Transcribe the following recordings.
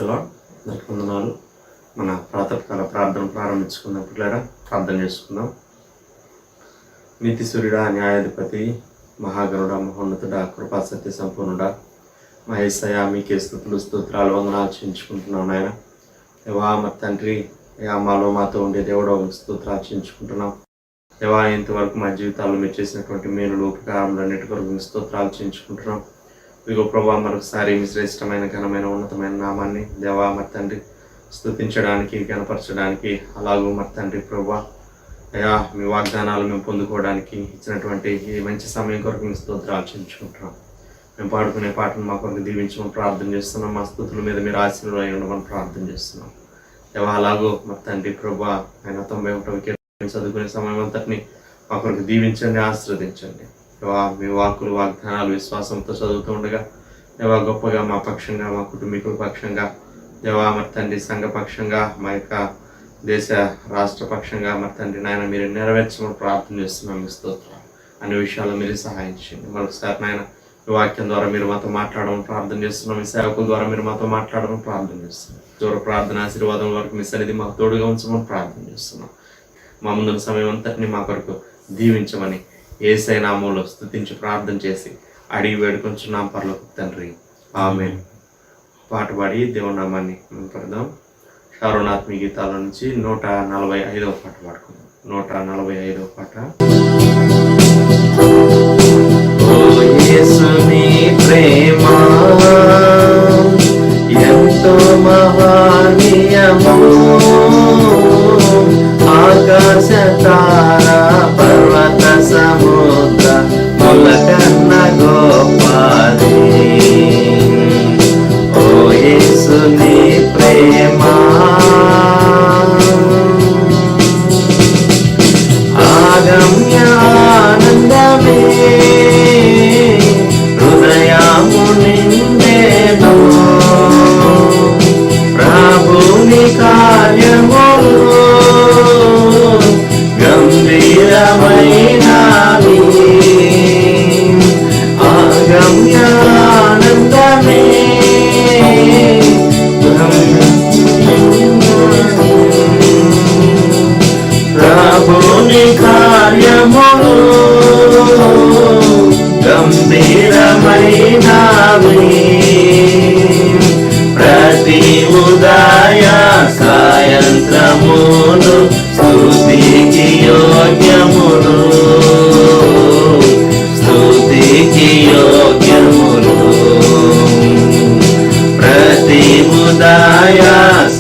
అందరికీ వందనాలు. మన ప్రాతకాల ప్రార్థన ప్రారంభించుకుందాం. పిల్లరా ప్రార్థన చేసుకుందాం. నీతి సూర్యుడా, న్యాయాధిపతి, మహాగణుడ, మహోన్నతుడ, కృపా సత్య సంపూర్ణుడ, మహేశయ మీకే స్తుతులు స్తోత్రాలు వందనాలు చేయించుకుంటున్నాం. నాయన దేవా మా తండ్రి, మాలో మాతో ఉండే దేవుడు స్తోత్రాలు చేయించుకుంటున్నాం. దేవా ఇంతవరకు మా జీవితాల్లో మీరు చేసినటువంటి మేలులు ఉపకారములన్నిటి కొరకు స్తోత్రాలు చేయించుకుంటున్నాం. ఇదిగో ప్రభా మరొకసారి మీ శ్రేష్టమైన ఘనమైన ఉన్నతమైన నామాన్ని దేవా మరి తండ్రి స్తుతించడానికి, గణపరచడానికి, అలాగూ మరి తండ్రి ప్రభా అయా మీ వాగ్దానాలు మేము పొందుకోవడానికి ఇచ్చినటువంటి ఈ మంచి సమయం కొరకు మీ స్తోత్రాలు చెల్లించుకుంటున్నాం. మేము పాడుకునే పాటను మా కొరకు దీవించమని ప్రార్థన చేస్తున్నాం. మా స్తుతుల మీద మీరు ఆశీర్వాదం ఉండమని ప్రార్థన చేస్తున్నాం. దేవా అలాగూ మరి తండ్రి ప్రభా ఆయన 91వ కీర్తన చదువుకునే సమయం అంతటిని మా కొరకు దీవించండి, ఆశీర్వదించండి. దేవా మీ వాక్కులు వాగ్దానాలు విశ్వాసంతో చదువుతూ ఉండగా దేవా గొప్పగా మా పక్షంగా, మా కుటుంబీకుల పక్షంగా, దేవా మరి తండ్రి సంఘ పక్షంగా, మా యొక్క దేశ రాష్ట్ర పక్షంగా మరి తండ్రి నాయన మీరు నెరవేర్చమని ప్రార్థన చేస్తున్నాం. మీ స్తోత్రం అన్ని విషయాల్లో మీరు సహాయం చేయండి. మరొకసారి నాయన ఈ వాక్యం ద్వారా మీరు మాతో మాట్లాడమని ప్రార్థన చేస్తున్నాం. మీ సేవకుల ద్వారా మీరు మాతో మాట్లాడమని ప్రార్థన చేస్తున్నాం. చివరి ప్రార్థన ఆశీర్వాదం వరకు మీ సన్నిధి మాకు తోడుగా ఉంచమని ప్రార్థన చేస్తున్నాం. మా ముందున్న సమయం అంతటిని మా కొరకు దీవించమని యేసయ్య నామములో స్తుతించి ప్రార్థన చేసి అడిగి వేడుకొంచున్నాం పరలోకపు తండ్రి, ఆమేన్. పాట పాడి దేవుని నామాన్ని పడదాం. షారోనాత్మి గీతాల నుంచి 145వ పాట పాడుకుందాం. 145వ పాట. ఓ యేసుని ప్రేమ ఎంతో మహనీయము, ఆకాశ తారా పర్వత సముద్ర ములకన్న గోపాది. ఓ యేసుని ప్రేమ ఆగమ్యానందమే హృదయము నిండెను, ప్రభుని కార్యములు గంభీరమైనవి. ఆగమ్యానందమే ప్రభుని కార్యములు గంభీరమైనవి. ప్రతి ఉదయ సాయంత్రములు స్తుతికి యోగ్యములు, స్తుతికి యోగ్యములు. ప్రతి ఉదయ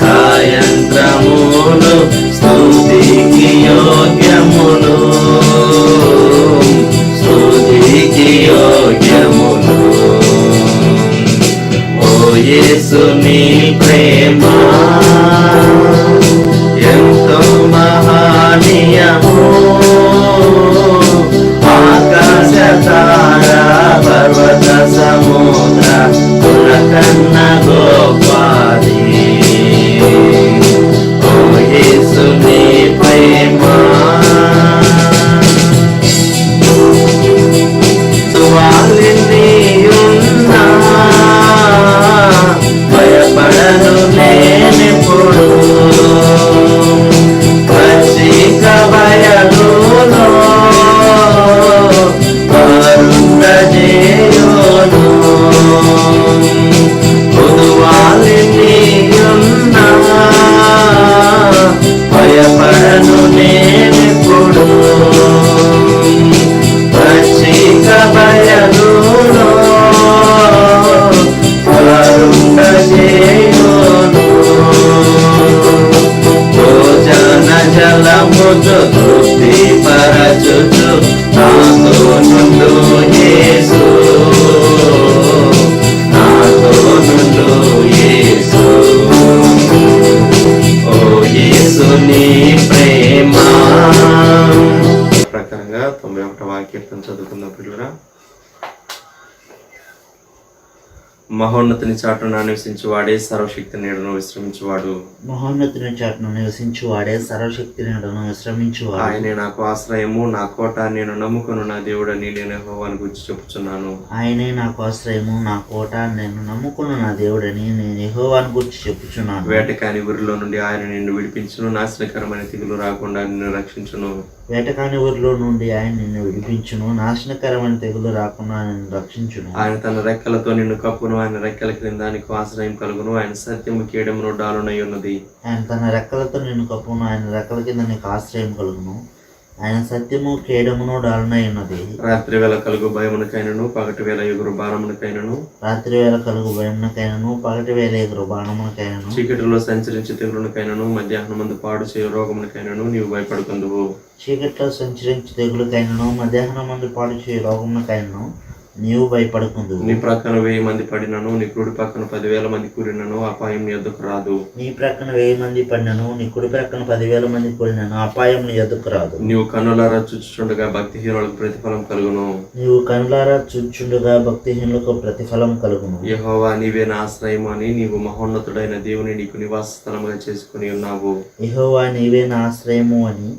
సాయంత్రములు స్తుతికి యోగ్యములు, స్తుతికి యోగ్యములు. ఓ యేసుని ప్రేమ ఎంతో మహనీయము, ఆకాశ తారా పర్వత సముద్ర పులకన్న గోపాది. ఓ యేసుని ప్రేమ సువాలినియున్నా భయపడను నేనెప్పుడు, పచ్చిక బయలులో కరుణజేయును. పొదువాలినియున్నా భయపడను నేనెప్పుడు, పచ్చిక బయలులో కరుణజేయును. భోజన జలముతో తృప్తి పరచుచు నాతో నుండు యేసు, నాతో నుండు యేసు. ఓ యేసుని ప్రేమ. ప్రకారంగా 91వ కీర్తన చదువుకుందాం పిల్లరా. మహోన్నతిని చాటున నివసించువాడే సర్వశక్తి నీడను విశ్రమించువాడు. మహోన్నతిని చాటును నివసించువాడే సర్వశక్తి నీడను విశ్రమించువాడు. ఆయనే నాకు ఆశ్రయము, నా కోట, నేను నమ్ముకున్న నా దేవుడని నేను యెహోవాను గురించి చెప్పుచున్నాను. ఆయనే నాకు ఆశ్రయము, నా కోట, నేను నమ్ముకున్న నా దేవుడని నేను యెహోవాను గురించి చెప్పుచున్నాను. వేటకాని ఊరిలో నుండి ఆయన నిన్ను విడిపించును, నాశనకరమైన తెగులు రాకుండా నిన్ను రక్షించును. వేటకాని ఊరిలో నుండి ఆయన నిన్ను విడిపించును, నాశనకరమైన తెగులు రాకుండా నిన్ను రక్షించును. ఆయన తన రెక్కలతో నిన్ను కప్పును, ఆయన రెక్కల క్రింద నీకు ఆశ్రయం కలుగును. ఆయన సత్యము కేడమును డాలునై ఉన్నది. ఆయన తన రెక్కలతో నిన్ను కప్పును, ఆయన రెక్కల కింద నీకు ఆశ్రయం కలుగును. ఆయన సత్యము కేడమును డాలునై ఉన్నది. రాత్రి వేళ కలుగు భయమునకైనను, పగటి వేళ ఎగురు బాణమునకైనను, రాత్రి వేళ కలుగు భయమునకైనను, పగటి వేళ ఎగురు బాణమునకైనను, చీకటిలో సంచరించి తెగులునకైనను, మధ్యాహ్నమందు పాడు చేయు రోగమునకైనను నీవు భయపడుకుందువు. చీకట్లో సంచరించి తెగులుకైనను, మధ్యాహ్నం మంది పాడు చేయు రోగమునకైనను నీవు భయపడుకుందువు. నీ ప్రక్కన 1000 మంది పడినను, నీ కుడి పక్కన 10,000 మంది కూడినను అపాయం నీ ఎద్దుకు రాదు. నీ ప్రక్కన 1000 మంది పడినను, నీ కుడి ప్రక్కన 10,000 మంది కూడినను అపాయం నీ ఎదుకు రాదు. నీవు కన్నులారా చూచుచుండగా భక్తిహీనులకు ప్రతిఫలం కలుగును. నీవు కనులారా చూచుండగా భక్తిహీనులకు ప్రతిఫలం కలుగును. యెహోవా నీవే నా ఆశ్రయము అని నీవు మహోన్నతుడైన దేవుని నీకు నివాస స్థలముగా చేసుకుని ఉన్నావు. యెహోవా నీవే నా ఆశ్రయము అని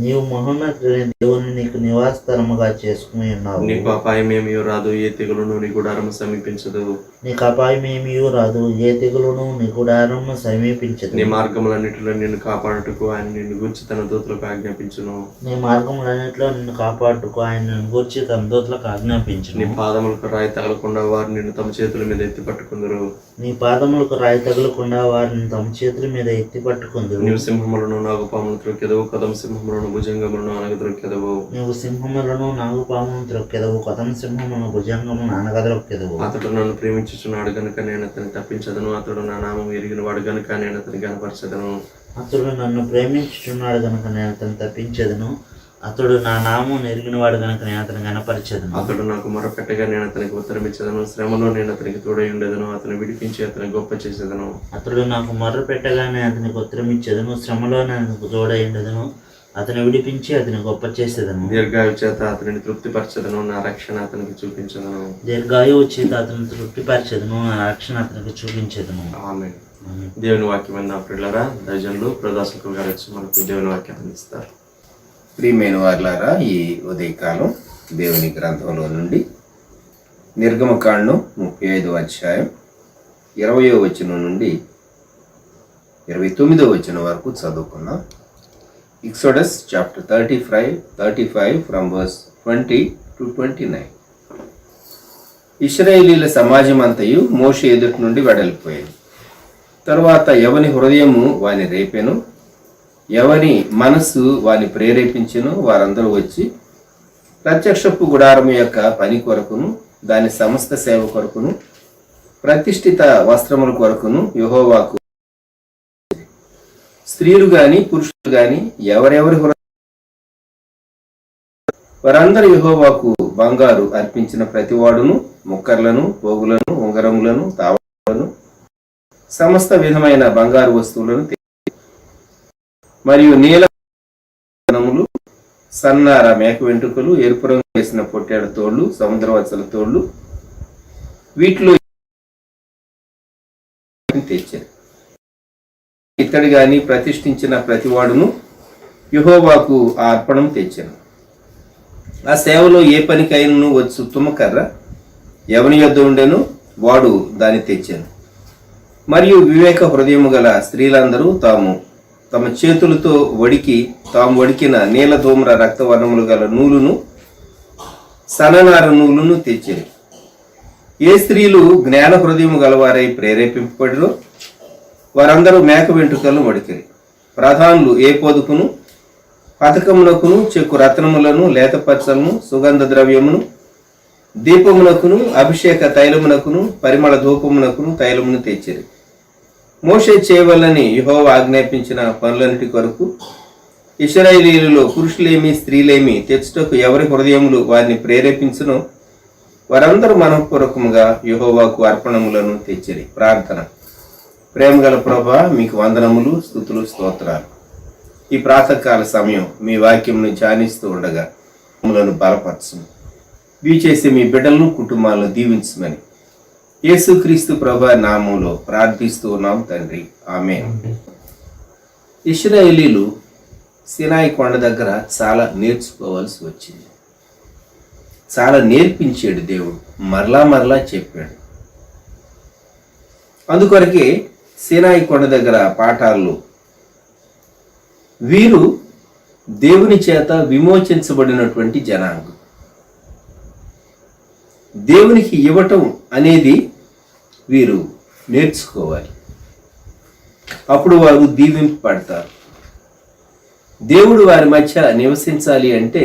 నీవు మహోన్నతుడైన దేవుని నీకు నివాస స్థలముగా చేసుకుని ఉన్నావు. నీకు అపాయమేమీ రాదు, ఏ తెగులును నీ గుడారము సమీపించదు. నీకు అపాయమేమీ రాదు, ఏ తెగులును నీ గుడారము సమీపించదు. నీ మార్గములన్నిటిలో నిన్ను కాపాడుటకు ఆయన నిన్ను గూర్చి తన దూతలకు ఆజ్ఞాపించును. నీ మార్గములన్నిటిలో నిన్ను కాపాడుటకు ఆయన నిన్ను గూర్చి తన దూతలకు ఆజ్ఞాపించును. నీ పాదములకు రాయి తగలకుండా వారు నిన్ను తమ చేతుల మీద ఎత్తి పట్టుకుందరు. నీ పాదములకు రాయి తగలకుండా వారిని తమ చేతుల మీద ఎత్తి పట్టుకుందరు. నీవు సింహములను, నాగుపాములను త్రొక్కెదవు, కదం సింహములను, భుజంగములను అనగద్రొక్కెదవు. నీవు సింహములను, నాగుపాములను త్రొక్కెదవు, కదం సింహములను, భుజంగములను అనగద్రొక్కెదవు. అతడు నన్ను ప్రేమించుచున్నాడు గనుక నేను అతన్ని తప్పించదను, అతడు నా నామం ఎరిగిన వాడు గనుక నేను అతని గనపరచదను. అతడు నన్ను ప్రేమించుచున్నాడు గనుక నేను అతన్ని తప్పించదను, అతడు నా నామం ఎరిగిన వాడు గనుక నేను అతని గనపరచదను. అతడు నాకు మొరపెట్టగా నేను అతనికి ఉత్తరమిచ్చదను, శ్రమలో నేను అతనికి తోడై ఉండేదను, అతను విడిపించి అతని గొప్ప చేసేదను. అతడు నాకు మొర్ర పెట్టగానే అతనికి ఉత్తరమిచ్చేదను, శ్రమలో నేను తోడై ఉండేదను, అతను విడిపించి అతని గొప్ప చేసేదను. దీర్ఘాయు చేత అతనిని తృప్తిపరచదను, నా రక్షణ అతనికి చూపించదను. దీర్ఘాయువు చేత అతను తృప్తిపరచదను, నా రక్షణ అతనికి చూపించదను. ఆమేన్. దేవుని వాక్యం నా ప్రియులారా, దైవజనులు ప్రదాసులు గారు వచ్చి మనకు దేవుని వాక్యం అందిస్తారు. ప్రియమైన వారులారా, ఈ ఉదయకాలం దేవుని గ్రంథంలో నుండి నిర్గమకాండం 35వ అధ్యాయం 20వ వచనం నుండి 29వ వచనం వరకు చదువుకున్నాం. Exodus chapter 35 from verse 20 to 29. ఇశ్రాయేలీల సమాజం అంతయు మోషే ఎదుటి నుండి వెడలిపోయింది. తరువాత ఎవని హృదయము వాని రేపెను, ఎవని మనస్సు వాని ప్రేరేపించెను, వారందరూ వచ్చి ప్రత్యక్షపు గుడారము యొక్క పని కొరకును, దాని సమస్త సేవ కొరకును, ప్రతిష్ఠిత వస్త్రముల కొరకును యెహోవాకు, స్త్రీలు గాని పురుషులు గాని ఎవరెవరి వారందరూ యెహోవాకు బంగారు అర్పించిన ప్రతివాడును ముక్కర్లను, పోగులను, ఉంగరములను, తావలను, సమస్త విధమైన బంగారు వస్తువులను మరియు నీలములు, సన్నార మేక వెంట్రుకలు, ఎరుపు రంగు వేసిన పొట్టేడ తోళ్లు, సముద్రవత్సల తోళ్లు, వీటిలో తెచ్చారు. ఇతడు గాని ప్రతిష్ఠించిన ప్రతివాడును యెహోవాకు ఆ అర్పణం తెచ్చాను. ఆ సేవలో ఏ పనికైనను వచ్చు తుమ్మకర్ర ఎవని యొద్ద ఉండెను వాడు దాన్ని తెచ్చాను. మరియు వివేక హృదయము గల స్త్రీలందరూ తమ చేతులతో తాము వడికిన నీల ధూమ్ర రక్తవర్ణములు గల నూలును, సననార నూలును తెచ్చారు. ఏ స్త్రీలు జ్ఞాన హృదయము గలవారై ప్రేరేపింపబడిరో వారందరూ మేక వెంట్రుకలను వడికిరి. ప్రధానులు ఏ పొదుపును, పథకమునకును, చెక్కు రత్నములను, లేతపచ్చలను, సుగంధ ద్రవ్యమును, దీపమునకును, అభిషేక తైలమునకును, పరిమళ ధూపమునకును తైలమును తెచ్చిరి. మోషే చేయవలని యెహోవా ఆజ్ఞాపించిన పనులన్నిటి కొరకు ఇశ్రాయేలీయులలో పురుషులేమి స్త్రీలేమి తెచ్చుటకు ఎవరి హృదయములు వారిని ప్రేరేపించునో వారందరూ మనఃపూర్వకముగా యెహోవాకు అర్పణములను తెచ్చిరి. ప్రార్థన. ప్రేమగల ప్రభువా, మీకు వందనములు, స్తుతులు, స్తోత్రాలు. ఈ ప్రాతకాల సమయం మీ వాక్యంను ధ్యానిస్తూ ఉండగా మమ్మలను బలపరచును. చేసే మీ బిడ్డలను, కుటుంబాలను దీవించమని యేసుక్రీస్తు ప్రభు నామములో ప్రార్థిస్తూ ఉన్నాం తండ్రి, ఆమేన్. ఇశ్రాయేలీలు సినాయి కొండ దగ్గర చాలా నేర్చుకోవాల్సి వచ్చింది. చాలా నేర్పించాడు దేవుడు, మరలా చెప్పాడు. అందుకొరకే సినాయి కొండ దగ్గర పాఠాలు, వీరు దేవుని చేత విమోచించబడినటువంటి జనాంగం. దేవునికి ఇవ్వటం అనేది వీరు నేర్చుకోవాలి. అప్పుడు వారు దీవింపబడతారు. దేవుడు వారి మధ్య నివసించాలి అంటే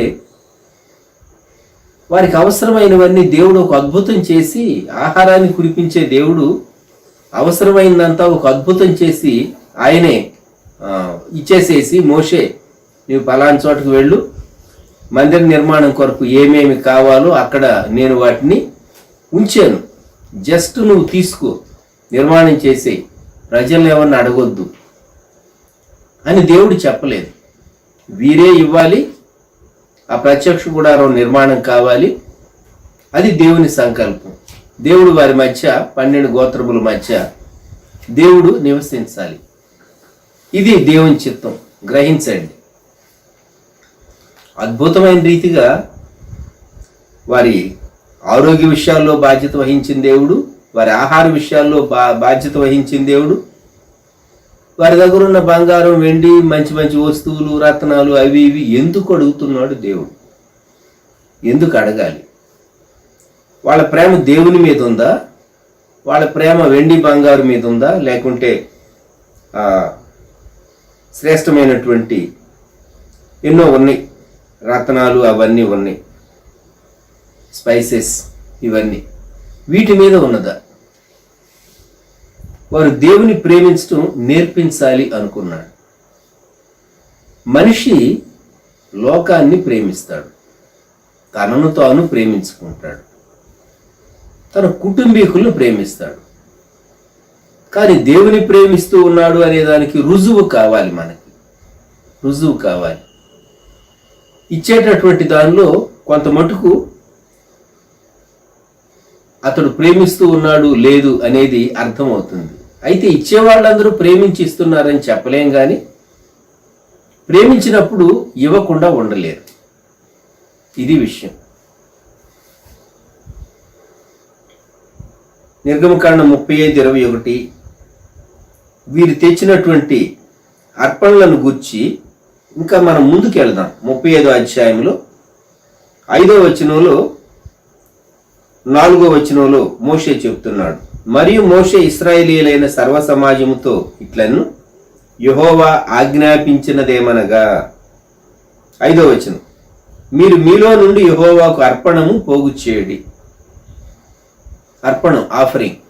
వారికి అవసరమైనవన్నీ దేవుడు ఒక అద్భుతం చేసి, ఆహారాన్ని కురిపించే దేవుడు అవసరమైనంతా ఒక అద్భుతం చేసి ఆయనే ఇచ్చేసేసి, మోషే నీవు పలానా చోటుకు వెళ్ళు, మందిర నిర్మాణం కొరకు ఏమేమి కావాలో అక్కడ నేను వాటిని ఉంచాను, జస్ట్ నువ్వు తీసుకో, నిర్మాణం చేసే, ప్రజలను ఏమన్నా అడగొద్దు అని దేవుడు చెప్పలేదు. వీరే ఇవ్వాలి, ఆ ప్రత్యక్ష గుడారం నిర్మాణం కావాలి, అది దేవుని సంకల్పం. దేవుడు వారి మధ్య 12 గోత్రముల మధ్య దేవుడు నివసించాలి. ఇది దేవుని చిత్తం, గ్రహించండి. అద్భుతమైన రీతిగా వారి ఆరోగ్య విషయాల్లో బాధ్యత వహించిన దేవుడు, వారి ఆహార విషయాల్లో బాధ్యత వహించిన దేవుడు, వారి దగ్గర ఉన్న బంగారం, వెండి, మంచి మంచి వస్తువులు, రత్నాలు అవి ఇవి ఎందుకు అడుగుతున్నాడు దేవుడు? ఎందుకు అడగాలి? వాళ్ళ ప్రేమ దేవుని మీద ఉందా? వాళ్ళ ప్రేమ వెండి బంగారు మీద ఉందా? లేకుంటే శ్రేష్టమైనటువంటి ఎన్నో ఉన్నాయి, రత్నాలు అవన్నీ ఉన్నాయి, స్పైసెస్ ఇవన్నీ, వీటి మీద ఉన్నదా? వారు దేవుని ప్రేమించడం నేర్పించాలి అనుకున్నాడు. మనిషి లోకాన్ని ప్రేమిస్తాడు, తనను తాను ప్రేమించుకుంటాడు, తన కుటుంబీకులను ప్రేమిస్తాడు. కానీ దేవుని ప్రేమిస్తూ ఉన్నాడు అనే దానికి రుజువు కావాలి, మనకి రుజువు కావాలి. ఇచ్చేటటువంటి దానిలో కొంత మటుకు అతడు ప్రేమిస్తూ ఉన్నాడు లేదు అనేది అర్థమవుతుంది. అయితే ఇచ్చేవాళ్ళందరూ ప్రేమించి ఇస్తున్నారని చెప్పలేం, కానీ ప్రేమించినప్పుడు ఇవ్వకుండా ఉండలేరు. ఇది విషయం. నిర్గమకాండం 35:21 వీరు తెచ్చినటువంటి అర్పణలను గూర్చి ఇంకా మనం ముందుకు వెళ్దాం. 35వ అధ్యాయంలో 5వ వచనంలో 4వ వచనంలో మోషే చెప్తున్నాడు, మరియు మోషే ఇశ్రాయేలీయులైన సర్వ సమాజముతో ఇట్లను యెహోవా ఆజ్ఞాపించినదేమనగా, 5వ వచనం, మీరు మీలో నుండి యెహోవాకు అర్పణము పోగు చేయండి. అర్పణం, ఆఫరింగ్.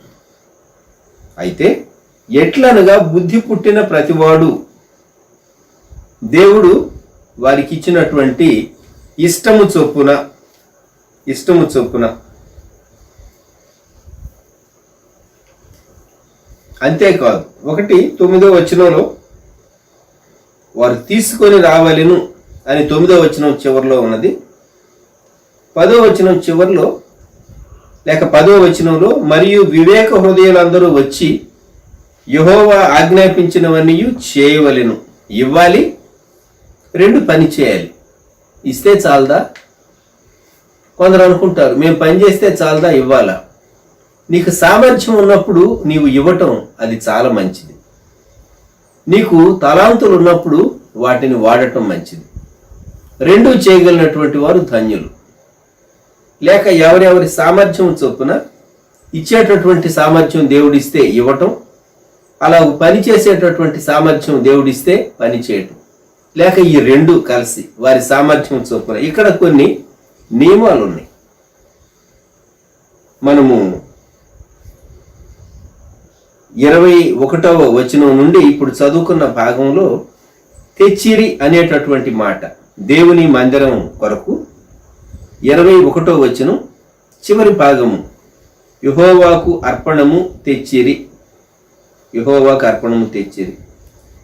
అయితే ఎట్లనగా బుద్ధి పుట్టిన ప్రతివాడు దేవుడు వారికి ఇచ్చినటువంటి ఇష్టము చొప్పున అంతేకాదు. 9వ వచనంలో వారు తీసుకొని రావాలను అని 9వ వచనం చివరిలో ఉన్నది. 10వ వచనం చివరిలో లేక 10వ వచనంలో, మరియు వివేక హృదయులందరూ వచ్చి యెహోవా ఆజ్ఞాపించినవన్నీ చేయవలెను. ఇవ్వాలి, 2 పని చేయాలి. ఇస్తే చాలదా? కొందరు అనుకుంటారు, మేము పని చేస్తే చాలదా, ఇవ్వాలా? నీకు సామర్థ్యం ఉన్నప్పుడు నీవు ఇవ్వటం అది చాలా మంచిది. నీకు తలాంతులు ఉన్నప్పుడు వాటిని వాడటం మంచిది. 2 చేయగలిగినటువంటి వారు ధన్యులు. లేక ఎవరెవరి సామర్థ్యం చొప్పున ఇచ్చేటటువంటి సామర్థ్యం దేవుడిస్తే ఇవ్వటం, అలా పని చేసేటటువంటి సామర్థ్యం దేవుడిస్తే పని చేయటం, లేక ఈ 2 కలిసి వారి సామర్థ్యం చొప్పున. ఇక్కడ కొన్ని నియమాలు ఉన్నాయి. మనము 21వ వచనం నుండి ఇప్పుడు చదువుకున్న భాగంలో తెచ్చిరి అనేటటువంటి మాట దేవుని మందిరం కొరకు 21వ వచనం చివరి భాగము, యెహోవాకు అర్పణము తెచ్చిరి.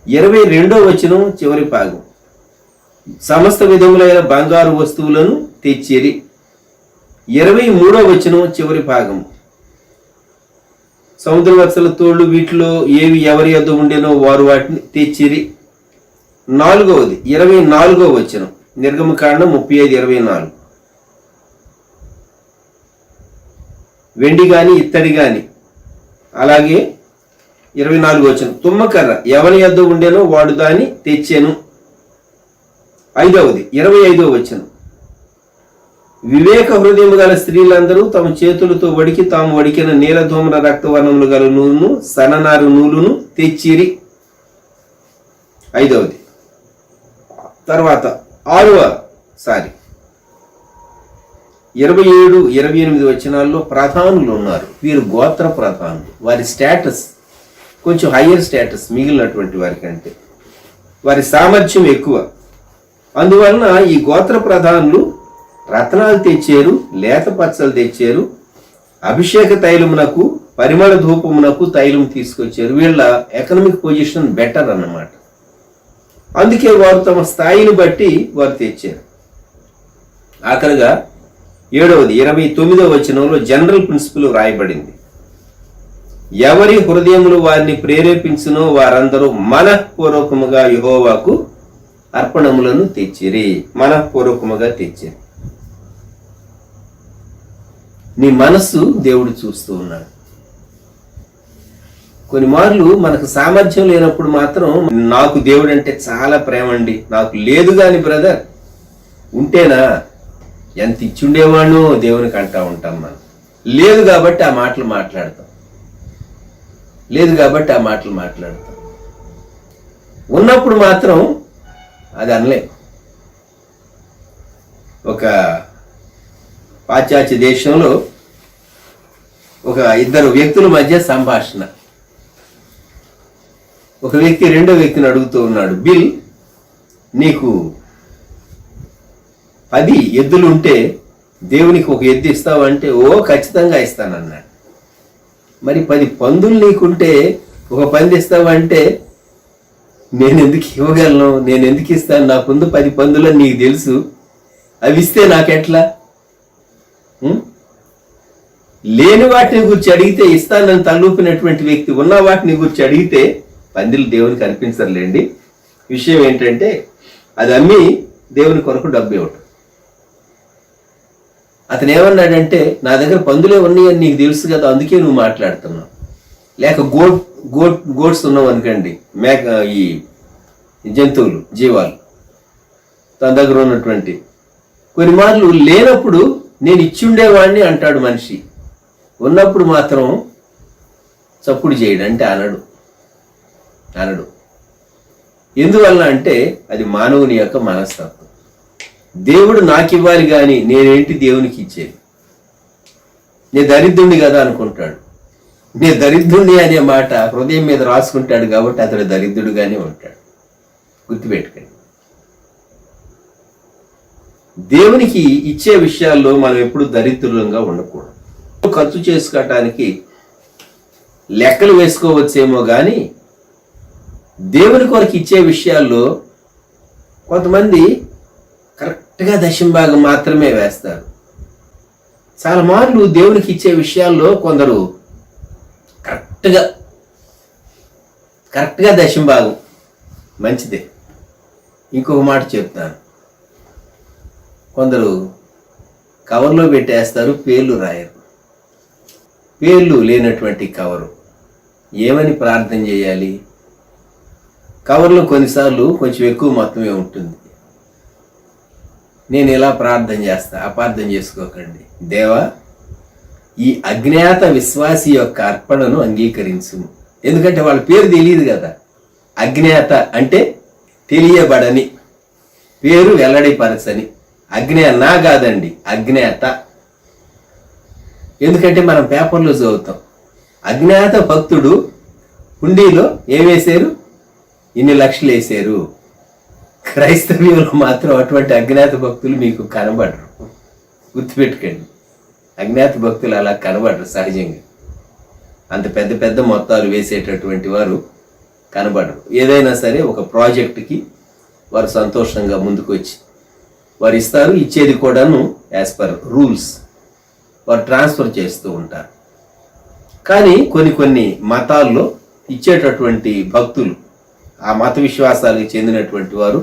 22వ వచనం చివరి భాగం, సమస్త విధములైన బంగారు వస్తువులను తెచ్చిరి. 23వ వచనం చివరి భాగం, సముద్రవత్సల తోళ్ళు వీటిలో ఏవి ఎవరి యొద్ద ఉండేనో వారు వాటిని తెచ్చిరి. 4వది 24వ వచనం, నిర్గమకాండం 35:24. వెండి గాని ఇత్తడి గాని, అలాగే 24వ వచనం, తుమ్మకర్ర ఎవరి యొద్ద ఉండేనో వాడు దాన్ని తెచ్చాను. 5వది 25వ వచనం, వివేక హృదయము గల స్త్రీలందరూ తమ చేతులతో వడికి తాము వడికిన నీలధూమ్ర రక్తవర్ణములు గల నూలును సన్ననారు నూలును తెచ్చిరి. 5వది. తర్వాత 27, 28 వచనాల్లో ప్రధానులు ఉన్నారు. వీరు గోత్ర ప్రధానులు. వారి స్టేటస్ కొంచెం హయ్యర్ స్టేటస్ మిగిలినటువంటి వారి కంటే. వారి సామర్థ్యం ఎక్కువ. అందువలన ఈ గోత్ర ప్రధానులు రత్నాలు తెచ్చారు, లేత పచ్చలు తెచ్చారు, అభిషేక తైలమునకు పరిమళ ధూపమునకు తైలం తీసుకొచ్చారు. వీళ్ళ ఎకనామిక్ పొజిషన్ బెటర్ అన్నమాట. అందుకే వారు తమ స్థాయిని బట్టి వారు తెచ్చారు. ఆఖరిగా 7వది 29వ వచనంలో జనరల్ ప్రిన్సిపల్ రాయబడింది. ఎవరి హృదయములు వారిని ప్రేరేపించునో వారందరూ మనఃపూర్వకముగా యెహోవాకు అర్పణములను తెచ్చిరి. మనఃపూర్వకముగా తెచ్చిరి. నీ మనస్సు దేవుడు చూస్తూ ఉన్నాడు. కొన్ని మార్లు మనకు సామర్థ్యం లేనప్పుడు మాత్రం నాకు దేవుడు అంటే చాలా ప్రేమ అండి, నాకు లేదు కాని బ్రదర్ ఉంటేనా ఎంత ఇచ్చుండేవాణ్ణో దేవునికి అంటా ఉంటాం. మనం లేదు కాబట్టి ఆ మాటలు మాట్లాడతాం. ఉన్నప్పుడు మాత్రం అది అనలే. ఒక పాశ్చాత్య దేశంలో ఒక ఇద్దరు వ్యక్తుల మధ్య సంభాషణ. ఒక వ్యక్తి రెండో వ్యక్తిని అడుగుతూ ఉన్నాడు, బిల్, నీకు 10 ఎద్దులు ఉంటే దేవునికి ఒక ఎద్దు ఇస్తావంటే, ఓ ఖచ్చితంగా ఇస్తానన్నాడు. మరి 10 పందులు నీకుంటే ఒక పంది ఇస్తావంటే, నేను ఎందుకు ఇవ్వగలను, నేను ఎందుకు ఇస్తాను, నాకుందు 10 పందులు అని నీకు తెలుసు, అవి ఇస్తే నాకెట్లా? లేని వాటిని గురించి అడిగితే ఇస్తానని తలూపినటువంటి వ్యక్తి ఉన్న వాటిని గురించి అడిగితే పందిలు దేవునికి అనిపించరులేండి. విషయం ఏంటంటే అది అమ్మి దేవుని కొరకు డబ్బు ఇవ్వటం. అతను ఏమన్నాడంటే, నా దగ్గర పందులే ఉన్నాయని నీకు తెలుసు కదా, అందుకే నువ్వు మాట్లాడుతున్నావు. లేక గోడ్స్ ఉన్నావు అనుకోండి, ఈ జంతువులు, జీవాలు తన దగ్గర ఉన్నటువంటి. కొన్ని మార్లు లేనప్పుడు నేను ఇచ్చిండేవాడిని అంటాడు మనిషి, ఉన్నప్పుడు మాత్రం చప్పుడు చేయడు, అంటే అనడు. ఎందువల్ల అంటే అది మానవుని యొక్క మనస్తత్వం. దేవుడు నాకు ఇవ్వాలి కానీ నేనేంటి దేవునికి ఇచ్చేది, నేను దరిద్రుణ్ణి కదా అనుకుంటాడు. నేను దరిద్రుణ్ణి అనే మాట హృదయం మీద రాసుకుంటాడు కాబట్టి అతడు దరిద్రుడుగానే ఉంటాడు. గుర్తుపెట్టుకోండి. దేవునికి ఇచ్చే విషయాల్లో మనం ఎప్పుడు దరిద్రులంగా ఉండకూడదు. ఖర్చు చేసుకోవటానికి లెక్కలు వేసుకోవచ్చేమో కానీ దేవుని కొరకు ఇచ్చే విషయాల్లో కొంతమంది కరెక్ట్గా దశంభాగం మాత్రమే వేస్తారు. చాలా మార్లు దేవునికి ఇచ్చే విషయాల్లో కొందరు కరెక్ట్గా దశంభాగం మంచిదే. ఇంకొక మాట చెప్తాను, కొందరు కవర్లో పెట్టేస్తారు, పేర్లు రాయరు. పేర్లు లేనటువంటి కవరు ఏమని ప్రార్థన చేయాలి? కవర్లో కొన్నిసార్లు కొంచెం ఎక్కువ మొత్తమే ఉంటుంది. నేను ఇలా ప్రార్థన చేస్తా, అపార్థం చేసుకోకండి. దేవా, ఈ అజ్ఞాత విశ్వాసి యొక్క అర్పణను అంగీకరించు. ఎందుకంటే వాళ్ళ పేరు తెలియదు కదా. అజ్ఞాత అంటే తెలియబడని, పేరు వెల్లడిపరచని. నా కాదండి, అజ్ఞాత. ఎందుకంటే మనం పేపర్లో చదువుతాం, అజ్ఞాత భక్తుడు హుండీలో ఏమేశారు, ఇన్ని లక్షలు వేసారు. క్రైస్తవ్యంలో మాత్రం అటువంటి అజ్ఞాత భక్తులు మీకు కనబడరు. గుర్తుపెట్టుకోండి, అజ్ఞాత భక్తులు అలా కనబడరు. సహజంగా అంత పెద్ద పెద్ద మొత్తాలు వేసేటటువంటి వారు కనబడరు. ఏదైనా సరే ఒక ప్రాజెక్టుకి వారు సంతోషంగా ముందుకు వచ్చి వారు ఇస్తారు. ఇచ్చేది కూడాను యాజ్ పర్ రూల్స్ వారు ట్రాన్స్ఫర్ చేస్తూ ఉంటారు. కానీ కొన్ని మతాల్లో ఇచ్చేటటువంటి భక్తులు, ఆ మత విశ్వాసాలకు చెందినటువంటి వారు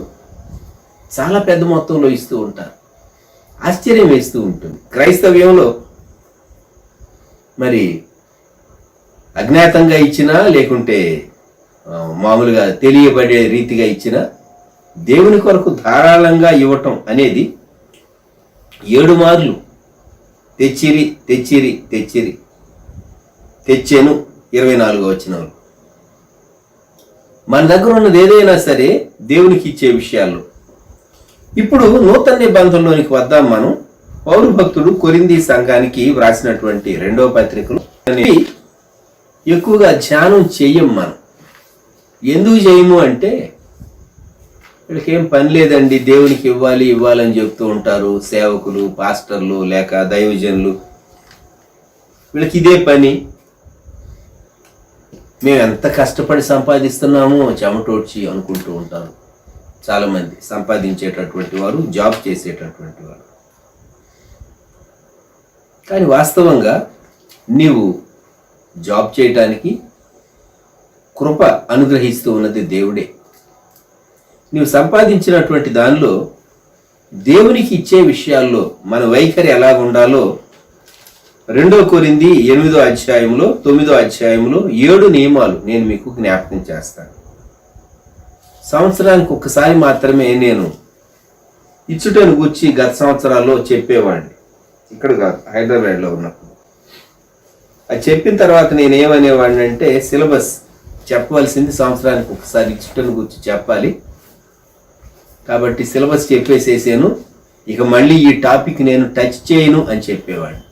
చాలా పెద్ద మొత్తంలో ఇస్తూ ఉంటారు. ఆశ్చర్యం వేస్తూ ఉంటుంది. క్రైస్తవ్యంలో మరి అజ్ఞాతంగా ఇచ్చినా లేకుంటే మామూలుగా తెలియబడే రీతిగా ఇచ్చినా దేవుని కొరకు ధారాళంగా ఇవ్వటం అనేది 7 మార్లు తెచ్చిరి తెచ్చిరి తెచ్చిరి తెచ్చాను 24వ వచనంలో. మన దగ్గర ఉన్నది ఏదైనా సరే దేవునికి ఇచ్చే విషయాల్లో. ఇప్పుడు నూతన నిబంధనలోనికి వద్దాం. మనం పౌలు భక్తుడు కొరింథీ సంఘానికి వ్రాసినటువంటి 2వ పత్రికలో ఎక్కువగా ధ్యానం చెయ్యం మనం. ఎందుకు చేయము అంటే వీళ్ళకేం పని లేదండి, దేవునికి ఇవ్వాలని చెప్తూ ఉంటారు సేవకులు, పాస్టర్లు లేక దైవజనులు. వీళ్ళకి ఇదే పని. మేము ఎంత కష్టపడి సంపాదిస్తున్నామో చెమటోడ్చి అనుకుంటూ ఉంటారు చాలామంది సంపాదించేటటువంటి వారు, జాబ్ చేసేటటువంటి వారు. కానీ వాస్తవంగా నీవు జాబ్ చేయటానికి కృప అనుగ్రహిస్తూ ఉన్నది దేవుడే. నీవు సంపాదించినటువంటి దానిలో దేవునికి ఇచ్చే విషయాల్లో మన వైఖరి ఎలాగుండాలో 2 కొరింథీ 8వ అధ్యాయంలో 9వ అధ్యాయంలో 7 నియమాలు నేను మీకు జ్ఞాపకం చేస్తాను. సంవత్సరానికి ఒక్కసారి మాత్రమే నేను ఇచ్చుటను గురించి గత సంవత్సరాల్లో చెప్పేవాడిని. ఇక్కడ కాదు, హైదరాబాద్లో ఉన్నప్పుడు. అది చెప్పిన తర్వాత నేను ఏమనేవాడిని అంటే, సిలబస్ చెప్పవలసింది సంవత్సరానికి ఒకసారి ఇచ్చుటను గురించి చెప్పాలి కాబట్టి సిలబస్ చెప్పేసేసాను, ఇక మళ్ళీ ఈ టాపిక్ నేను టచ్ చేయను అని చెప్పేవాడిని.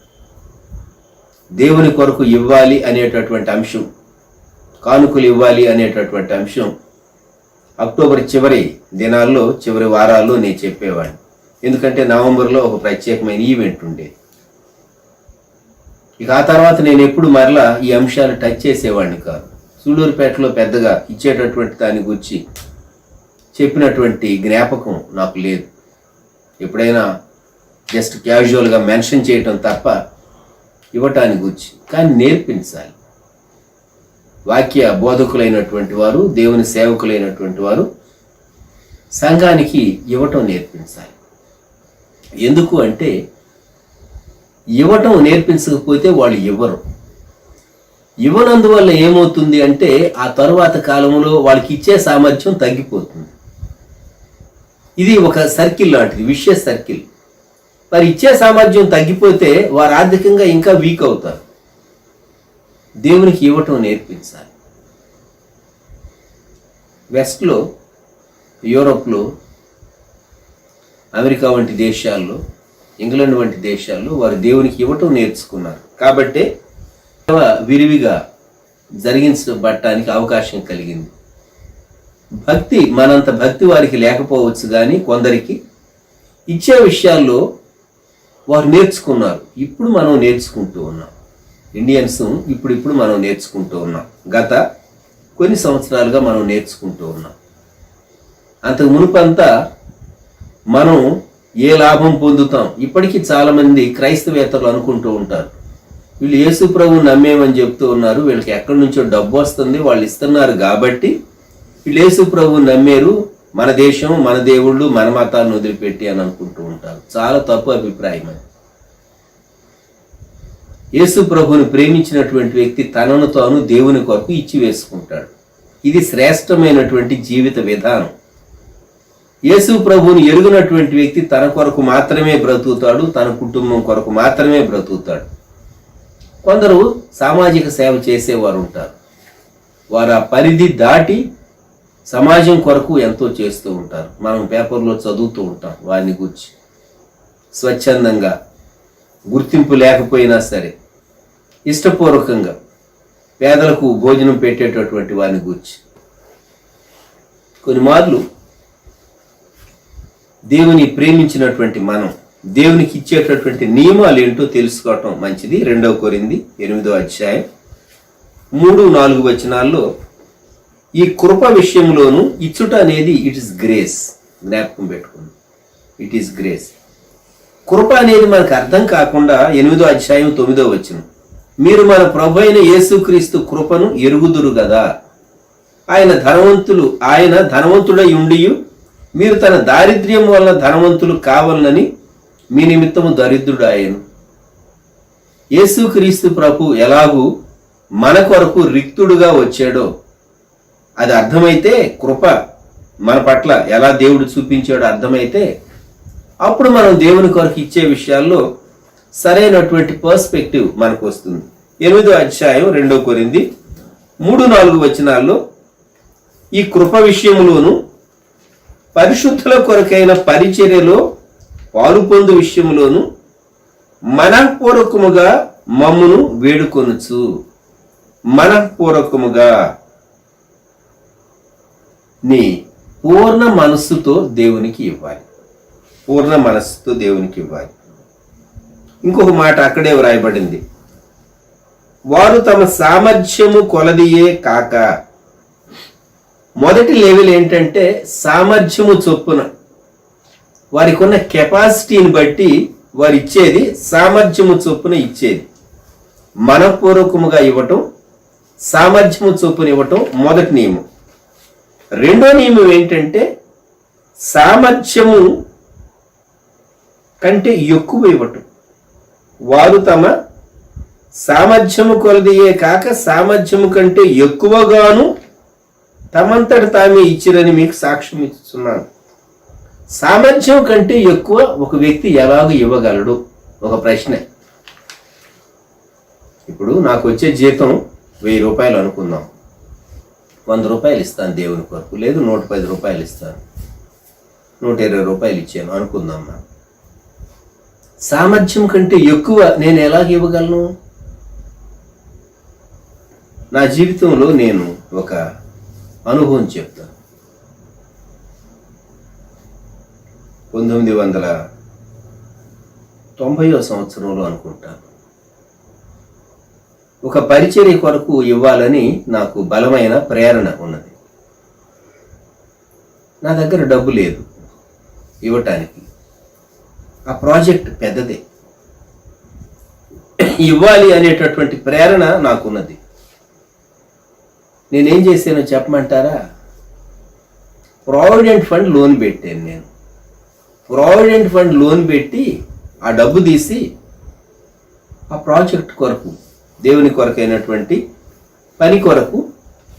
దేవుని కొరకు ఇవ్వాలి అనేటటువంటి అంశం, కానుకలు ఇవ్వాలి అనేటటువంటి అంశం అక్టోబర్ చివరి దినాల్లో, చివరి వారాల్లో నేను చెప్పేవాడిని. ఎందుకంటే నవంబర్లో ఒక ప్రత్యేకమైన ఈవెంట్ ఉండేది. ఇక ఆ తర్వాత నేను ఎప్పుడు మరలా ఈ అంశాలు టచ్ చేసేవాడిని కాదు. సూళ్ళూరుపేటలో పెద్దగా ఇచ్చేటటువంటి దాని గురించి చెప్పినటువంటి జ్ఞాపకం నాకు లేదు. ఎప్పుడైనా జస్ట్ క్యాజువల్గా మెన్షన్ చేయటం తప్ప ఇవ్వటానికి గురించి. కానీ నేర్పించాలి. వాక్య బోధకులైనటువంటి వారు, దేవుని సేవకులైనటువంటి వారు సంఘానికి ఇవ్వటం నేర్పించాలి. ఎందుకు అంటే ఇవ్వటం నేర్పించకపోతే వాళ్ళు ఇవ్వనందువల్ల ఏమవుతుంది అంటే ఆ తరువాత కాలంలో వాళ్ళకి ఇచ్చే సామర్థ్యం తగ్గిపోతుంది. ఇది ఒక సర్కిల్ లాంటిది, విషయస్ సర్కిల్. మరి ఇచ్చే సామర్థ్యం తగ్గిపోతే వారు ఆర్థికంగా ఇంకా వీక్ అవుతారు. దేవునికి ఇవ్వటం నేర్పించాలి. వెస్ట్లో, యూరోప్లో, అమెరికా వంటి దేశాల్లో, ఇంగ్లాండ్ వంటి దేశాల్లో వారు దేవునికి ఇవ్వటం నేర్చుకున్నారు. కాబట్టే విరివిగా జరిగించబడటానికి అవకాశం కలిగింది. భక్తి మనంత భక్తి వారికి లేకపోవచ్చు, కానీ కొందరికి ఇచ్చే విషయాల్లో వారు నేర్చుకున్నారు. ఇప్పుడు మనం నేర్చుకుంటూ ఉన్నాం. ఇండియన్స్ ఇప్పుడు మనం నేర్చుకుంటూ ఉన్నాం. గత కొన్ని సంవత్సరాలుగా మనం నేర్చుకుంటూ ఉన్నాం. అంతకు మునుపంతా మనం ఏ లాభం పొందుతాం. ఇప్పటికీ చాలామంది క్రైస్తవేతరులు అనుకుంటూ ఉంటారు, వీళ్ళు యేసు ప్రభువుని నమ్మేమని చెప్తూ ఉన్నారు, వీళ్ళకి ఎక్కడి నుంచో డబ్బు వస్తుంది, వాళ్ళు ఇస్తున్నారు కాబట్టి వీళ్ళు యేసు ప్రభువుని నమ్మేరు, మన దేశం, మన దేవుళ్ళు, మన మతాలను వదిలిపెట్టి అని అనుకుంటూ ఉంటారు. చాలా తప్పు అభిప్రాయం అది. యేసు ప్రభువుని ప్రేమించినటువంటి వ్యక్తి తనను తాను దేవుని కొరకు ఇచ్చి వేసుకుంటాడు. ఇది శ్రేష్టమైనటువంటి జీవిత విధానం. యేసు ప్రభువుని ఎరుగినటువంటి వ్యక్తి తన కొరకు మాత్రమే బ్రతుకుతాడు, తన కుటుంబం కొరకు మాత్రమే బ్రతుకుతాడు. కొందరు సామాజిక సేవ చేసేవారు ఉంటారు. వారు ఆ పరిధి దాటి సమాజం కొరకు ఎంతో చేస్తూ ఉంటారు. మనం పేపర్లో చదువుతూ ఉంటాం వారిని గురించి. స్వచ్ఛందంగా, గుర్తింపు లేకపోయినా సరే ఇష్టపూర్వకంగా పేదలకు భోజనం పెట్టేటటువంటి వారిని గురించి. కొన్ని మార్లు దేవుని ప్రేమించినటువంటి మనం దేవునికి ఇచ్చేటటువంటి నియమాలు ఏంటో తెలుసుకోవటం మంచిది. 2 కొరింథీ 8వ అధ్యాయం 3-4 వచనాల్లో ఈ కృప విషయంలోనూ ఇచ్చుట అనేది ఇట్ ఇస్ గ్రేస్. జ్ఞాపకం పెట్టుకుంది, ఇట్ ఈస్ గ్రేస్. కృప అనేది మనకు అర్థం కాకుండా 8వ అధ్యాయం 9వ వచనం, మీరు మన ప్రభు అయిన యేసుక్రీస్తు కృపను ఎరుగుదురు కదా. ఆయన ధనవంతుడై ఉండియు మీరు తన దారిద్ర్యం వలన ధనవంతులు కావాలని మీ నిమిత్తము దరిద్రుడు ఆయను. యేసుక్రీస్తు ప్రభు ఎలాగూ మన కొరకు రిక్తుడుగా వచ్చాడో అది అర్థమైతే, కృప మన పట్ల ఎలా దేవుడు చూపించాడో అర్థమైతే, అప్పుడు మనం దేవుని కొరకు ఇచ్చే విషయాల్లో సరైనటువంటి పర్స్పెక్టివ్ మనకు వస్తుంది. 8వ అధ్యాయం 2 కొరింథీ 3-4 వచనాల్లో ఈ కృప విషయములోను పరిశుద్ధుల కొరకైన పరిచర్యలో పాలు పొందు విషయములోను మనఃపూర్వకముగా మమ్మును వేడుకొనుచు. మనఃపూర్వకముగా నీ పూర్ణ మనస్సుతో దేవునికి ఇవ్వాలి. పూర్ణ మనస్సుతో దేవునికి ఇవ్వాలి. ఇంకొక మాట అక్కడే వ్రాయబడింది, వారు తమ సామర్థ్యము కొలదియే కాక. మొదటి లెవెల్ ఏంటంటే సామర్థ్యము చొప్పున, వారికి ఉన్న కెపాసిటీని బట్టి వారు ఇచ్చేది సామర్థ్యము చొప్పున ఇచ్చేది. మనపూర్వకముగా ఇవ్వటం, సామర్థ్యము చొప్పున ఇవ్వటం మొదటి నియమం. రెండో నియమం ఏంటంటే సామర్థ్యము కంటే ఎక్కువ ఇవ్వటం. వారు తమ సామర్థ్యము కొలదియే కాక సామర్థ్యము కంటే ఎక్కువగాను తమంతట తామే ఇచ్చిరని మీకు సాక్ష్యం ఇస్తున్నాను. సామర్థ్యం కంటే ఎక్కువ ఒక వ్యక్తి ఎలాగ ఇవ్వగలడు? ఒక ప్రశ్న. ఇప్పుడు నాకు వచ్చే జీతం 1000 రూపాయలు అనుకుందాం. 100 రూపాయలు ఇస్తాను దేవుని కొరకు, లేదు 110 రూపాయలు ఇస్తాను, 120 రూపాయలు ఇచ్చాను అనుకుందాం. సామర్థ్యం కంటే ఎక్కువ నేను ఎలాగ ఇవ్వగలను? నా జీవితంలో నేను ఒక అనుభవం చెప్తాను. 1990వ సంవత్సరంలో అనుకుంటాను, ఒక పరిచర్య కొరకు ఇవ్వాలని నాకు బలమైన ప్రేరణ ఉన్నది. నా దగ్గర డబ్బు లేదు ఇవ్వటానికి. ఆ ప్రాజెక్ట్ పెద్దదే, ఇవ్వాలి అనేటటువంటి ప్రేరణ నాకున్నది. నేనేం చేశానో చెప్పమంటారా? ప్రావిడెంట్ ఫండ్ లోన్ పెట్టాను. నేను ప్రావిడెంట్ ఫండ్ లోన్ పెట్టి ఆ డబ్బు తీసి ఆ ప్రాజెక్ట్ కొరకు, దేవుని కొరకైనటువంటి పని కొరకు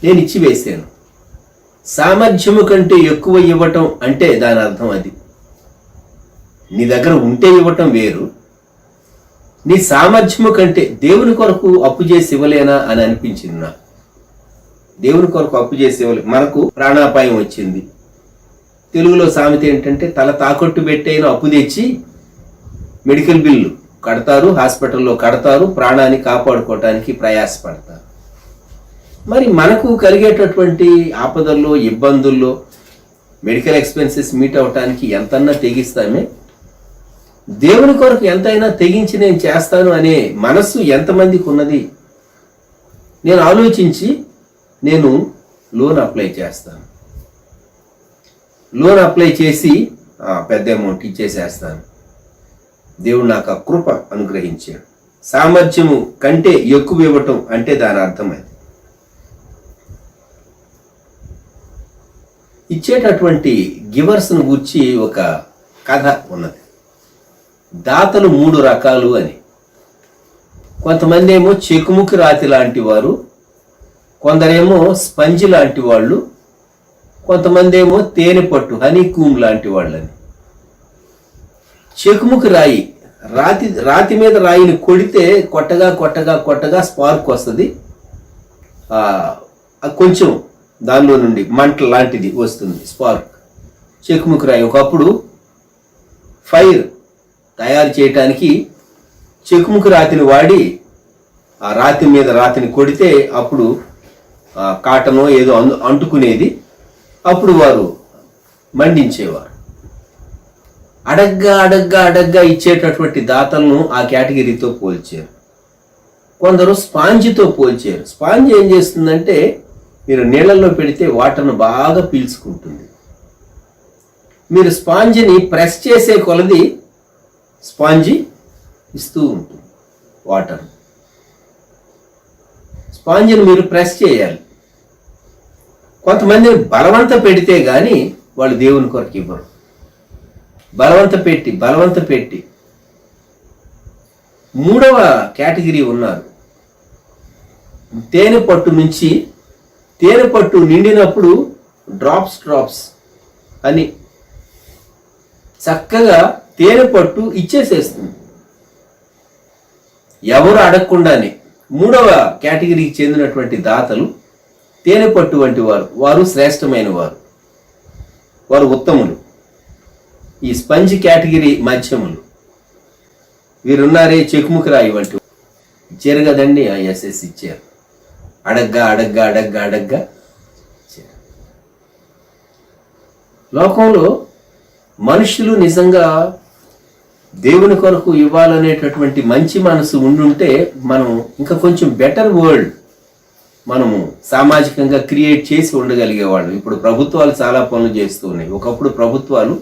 నేను ఇచ్చి వేసాను. సామర్థ్యము కంటే ఎక్కువ ఇవ్వటం అంటే దాని అర్థం అది. నీ దగ్గర ఉంటే ఇవ్వటం వేరు, నీ సామర్థ్యము కంటే దేవుని కొరకు అప్పు చేసి ఇవ్వలేనా అని అనిపించింది నాకు. దేవుని కొరకు అప్పు చేసి ఇవ్వలే. మనకు ప్రాణాపాయం వచ్చింది. తెలుగులో సామెత ఏంటంటే, తల తాకట్టు పెట్టైన అప్పు తెచ్చి మెడికల్ బిల్లు కడతారు, హాస్పిటల్లో కడతారు, ప్రాణాన్ని కాపాడుకోవటానికి ప్రయాసపడతారు. మరి మనకు కలిగేటటువంటి ఆపదల్లో, ఇబ్బందుల్లో మెడికల్ ఎక్స్పెన్సెస్ మీట్ అవటానికి ఎంతన్నా తెగిస్తామే, దేవుని కొరకు ఎంతైనా తెగించి నేను చేస్తాను అనే మనస్సు ఎంతమందికి ఉన్నది? నేను ఆలోచించి నేను లోన్ అప్లై చేస్తాను. లోన్ అప్లై చేసి పెద్ద అమౌంట్ ఇచ్చేసేస్తాను. దేవుడు నాకు ఆ కృప అనుగ్రహించాడు. సామర్థ్యము కంటే ఎక్కువ ఇవ్వటం అంటే దాని అర్థం అది. ఇచ్చేటటువంటి గివర్స్ను గూర్చి ఒక కథ ఉన్నది. దాతలు 3 రకాలు అని. కొంతమంది ఏమో చెకుముకి రాతి లాంటి వారు, కొందరేమో స్పంజ్ లాంటి వాళ్ళు, కొంతమంది ఏమో తేనె పట్టు హనీకూమ్ లాంటి వాళ్ళని. చెకుముకి రాయి, రాతి మీద రాయిని కొడితే కొట్టగా కొట్టగా కొట్టగా స్పార్క్ వస్తుంది. కొంచెం దానిలో నుండి మంట లాంటిది వస్తుంది, స్పార్క్. చెకుముకి రాయి ఒకప్పుడు ఫైర్ తయారు చేయటానికి చెకుముకి రాతిని వాడి ఆ రాతి మీద రాతిని కొడితే అప్పుడు కాటనో ఏదో అంటుకునేది. అప్పుడు వారు మండించేవారు. అడగ్గా అడగ్గా అడగ్గా ఇచ్చేటటువంటి దాతలను ఆ కేటగిరీతో పోల్చారు. కొందరు స్పాంజితో పోల్చారు. స్పాంజ్ ఏం చేస్తుందంటే, మీరు నీళ్ళల్లో పెడితే వాటర్ను బాగా పీల్చుకుంటుంది. మీరు స్పాంజిని ప్రెస్ చేసే కొలది స్పాంజి ఇస్తూ ఉంటుంది వాటర్. స్పాంజిని మీరు ప్రెస్ చేయాలి. కొంతమందిని బలవంత పెడితే కానీ వాళ్ళు దేవుని కొరకు ఇవ్వరు. బలవంత పెట్టి మూడవ కేటగిరీ ఉన్నారు. తేనె పట్టు నిండినప్పుడు డ్రాప్స్ అని చక్కగా తేనె పట్టు ఇచ్చేసేస్తుంది, ఎవరు అడగకుండానే. మూడవ కేటగిరీకి చెందినటువంటి దాతలు తేనె పట్టు వంటి వారు శ్రేష్టమైన వారు ఉత్తములు. ఈ స్పంజ్ కేటగిరీ మధ్యములు. వీరున్నారే చెకుముకి రాయి వంటి ఇచ్చారు కదండి, ఎస్ఎస్ ఇచ్చారు. అడగ్గా లోకంలో మనుషులు నిజంగా దేవుని కొరకు ఇవ్వాలనేటటువంటి మంచి మనసు ఉండుంటే మనం ఇంకా కొంచెం బెటర్ వరల్డ్ మనము సామాజికంగా క్రియేట్ చేసి ఉండగలిగేవాళ్ళం. ఇప్పుడు ప్రభుత్వాలు చాలా పనులు చేస్తూ ఉన్నాయి. ఒకప్పుడు ప్రభుత్వాలు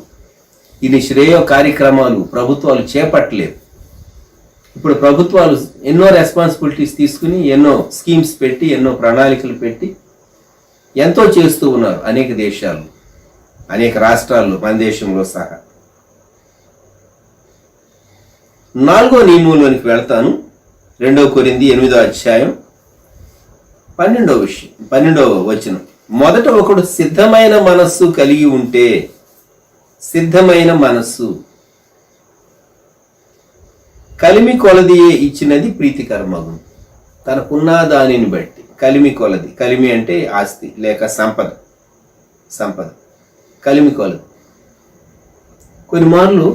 ఇది శ్రేయ కార్యక్రమాలు ప్రభుత్వాలు చేపట్టలేదు. ఇప్పుడు ప్రభుత్వాలు ఎన్నో రెస్పాన్సిబిలిటీస్ తీసుకుని ఎన్నో స్కీమ్స్ పెట్టి ఎన్నో ప్రణాళికలు పెట్టి ఎంతో చేస్తూ ఉన్నారు అనేక దేశాలు, అనేక రాష్ట్రాల్లో, మన దేశంలో సహా. 4వ నియమంలోనికి వెళ్తాను. 2 కొరింథీ 8వ అధ్యాయం 12వ వచనం. మొదట ఒకడు సిద్ధమైన మనస్సు కలిగి ఉంటే, సిద్ధమైన మనస్సు కలిమి కొలదియే ఇచ్చినది ప్రీతికరమగును. తనకున్న దానిని బట్టి కలిమి కొలది. కలిమి అంటే ఆస్తి లేక సంపద. కలిమి కొలది. కొన్ని మార్లు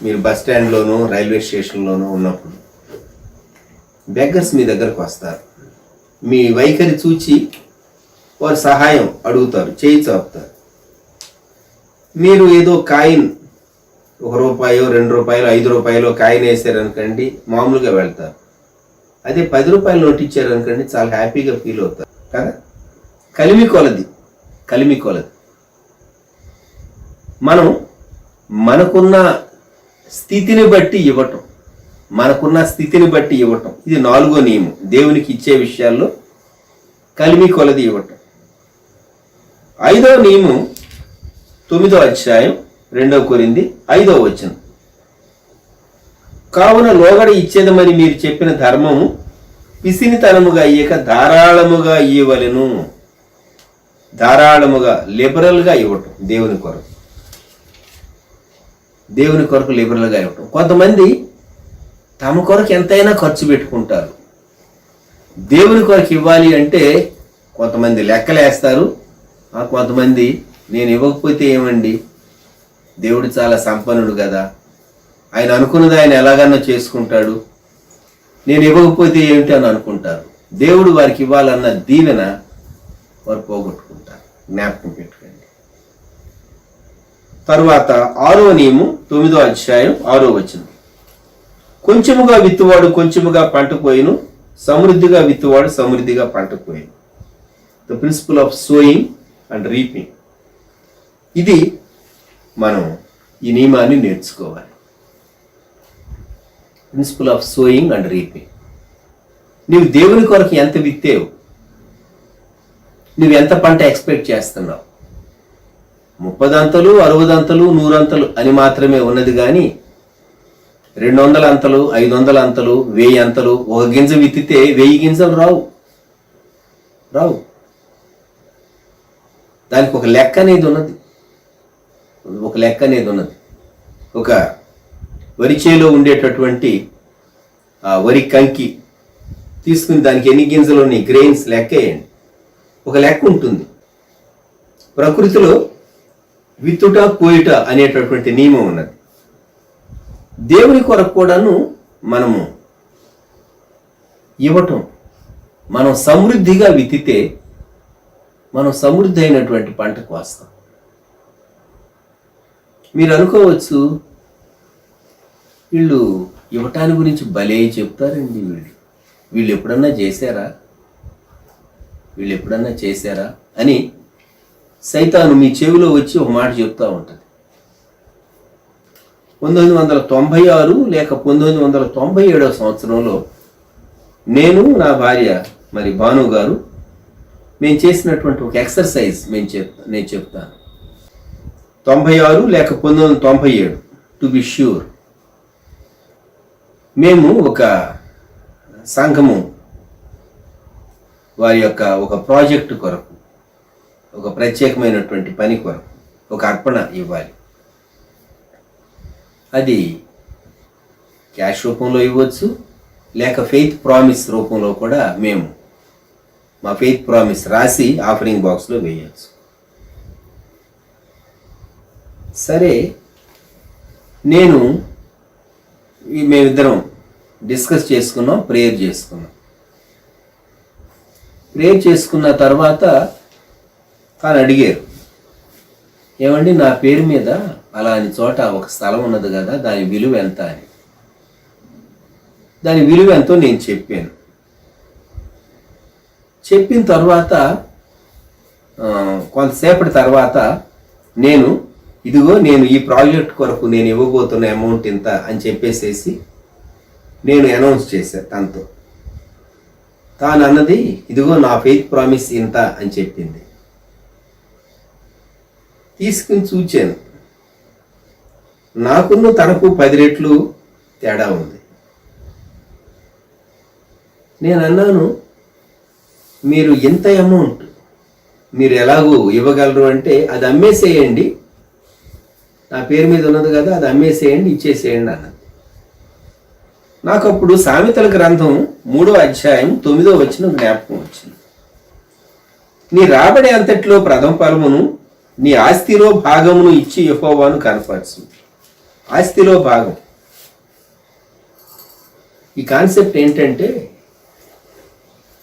మీరు బస్ స్టాండ్లోనూ రైల్వే స్టేషన్లోనూ ఉన్నప్పుడు బెగ్గర్స్ మీ దగ్గరకు వస్తారు. మీ వైఖరి చూచి వారు సహాయం అడుగుతారు, చేయి చాపుతారు. మీరు ఏదో కాయిన్ ₹1, ₹2, ₹5 కాయిన్ వేసారనుకోండి, మామూలుగా వెళ్తారు. అదే ₹10 నోట్ ఇచ్చారనుకోండి, చాలా హ్యాపీగా ఫీల్ అవుతారు కదా. కలిమి కొలది. మనం మనకున్న స్థితిని బట్టి ఇవ్వటం. ఇది 4వ నియమం. దేవునికి ఇచ్చే విషయాల్లో కలిమి కొలది ఇవ్వటం. 5వ నియమం 9వ అధ్యాయం 2 కొరింథీ 5వ వచనం. కావున లోగడ ఇచ్చేదమని మీరు చెప్పిన ధర్మము పిసినితనముగా అయ్యక ధారాళముగా ఇవ్వవలెను. ధారాళముగా లిబరల్గా ఇవ్వటం. దేవుని కొరకు లిబరల్గా ఇవ్వటం. కొంతమంది తమ కొరకు ఎంతైనా ఖర్చు పెట్టుకుంటారు. దేవుని కొరకు ఇవ్వాలి అంటే కొంతమంది లెక్కలేస్తారు. కొంతమంది నేను ఇవ్వకపోతే ఏమండి, దేవుడు చాలా సంపన్నుడు కదా, ఆయన అనుకున్నది ఆయన ఎలాగన్నా చేసుకుంటాడు, నేను ఇవ్వకపోతే ఏమిటి అని అనుకుంటారు. దేవుడు వారికి ఇవ్వాలన్న దీవెన వారు పోగొట్టుకుంటారు. జ్ఞాపకం పెట్టుకోండి. తరువాత 6వ నియమం 9వ అధ్యాయం 6వ వచనం. కొంచెముగా విత్తువాడు కొంచెముగా పంట పోయిను, సమృద్ధిగా విత్తువాడు సమృద్ధిగా పంట పోయిను. The principle of sowing and reaping. ఇది మనం ఈ నియమాన్ని నేర్చుకోవాలి. Principle of sowing and reaping. నీవు దేవుని కొరకు ఎంత విత్తేవు, నువ్వు ఎంత పంట ఎక్స్పెక్ట్ చేస్తున్నావు? 30 అంతలు, 60 అంతలు, 100 అంతలు అని మాత్రమే ఉన్నది కానీ 200 అంతలు, 500 అంతలు, 1000 అంతలు, ఒక గింజ విత్తితే 1000 గింజలు రావు. దానికి ఒక లెక్క అనేది ఉన్నది. ఒక వరి చేలో ఉండేటటువంటి వరి కంకి తీసుకుని దానికి ఎన్ని గింజలు ఉన్నాయి, గ్రెయిన్స్ లెక్క వేయండి. ఒక లెక్క ఉంటుంది. ప్రకృతిలో విత్తుట కోయుట అనేటటువంటి నియమం ఉన్నది. దేవుని కొరకు కూడాను మనము ఇవ్వటం. మనం సమృద్ధిగా విత్తితే మనం సమృద్ధి అయినటువంటి పంటకు వస్తాం. మీరు అనుకోవచ్చు, వీళ్ళు ఇవ్వటాన్ని గురించి భలే చెప్తారండి, వీళ్ళు ఎప్పుడన్నా చేశారా అని సైతాను మీ చెవిలో వచ్చి ఒక మాట చెప్తూ ఉంటుంది. 1996 లేక 1997 సంవత్సరంలో నేను నా భార్య మరి భాను గారు మేము చేసినటువంటి ఒక ఎక్సర్సైజ్ నేను చెప్తాను. 96 లేక 1997 టు బి ష్యూర్, మేము ఒక సంఘము వారి యొక్క ఒక ప్రాజెక్టు కొరకు, ఒక ప్రత్యేకమైనటువంటి పని కొరకు ఒక అర్పణ ఇవ్వాలి. అది క్యాష్ రూపంలో ఇవ్వచ్చు, లేక ఫెయిత్ ప్రామిస్ రూపంలో కూడా మేము మా ఫెయిత్ ప్రామిస్ రాసి ఆఫరింగ్ బాక్స్లో వేయచ్చు. సరే, మేమిద్దరం డిస్కస్ చేసుకున్నాం, ప్రేయర్ చేసుకున్న తర్వాత తాను అడిగారు, ఏమండి నా పేరు మీద అలాంటి చోట ఒక స్థలం ఉన్నది కదా, దాని విలువ ఎంత అని. దాని విలువ ఎంతో నేను చెప్పాను. చెప్పిన తర్వాత కొంతసేపటి తర్వాత నేను ఈ ప్రాజెక్ట్ కొరకు నేను ఇవ్వబోతున్న అమౌంట్ ఇంత అని చెప్పేసేసి నేను అనౌన్స్ చేశాను తనతో. తాను అన్నది, ఇదిగో నా ఫెయిత్ ప్రామిస్ ఇంత అని చెప్పింది. తీసుకుని చూచాను, నాకున్న తనకు 10 రెట్లు తేడా ఉంది. నేను అన్నాను, మీరు ఇంత అమౌంట్ మీరు ఎలాగూ ఇవ్వగలరు అంటే అది అమ్మేసేయండి, నా పేరు మీద ఉన్నది కదా, అది అమ్మేసేయండి, ఇచ్చేసేయండి అన్నది. నాకు అప్పుడు సామెతల గ్రంథం 3వ అధ్యాయం 9వ వచనం జ్ఞాపకం వచ్చింది. నీ రాబడి అంతట్లో ప్రథమ ఫలమును నీ ఆస్తిలో భాగమును ఇచ్చి యెహోవాను కనపరచు. ఆస్తిలో భాగం, ఈ కాన్సెప్ట్ ఏంటంటే,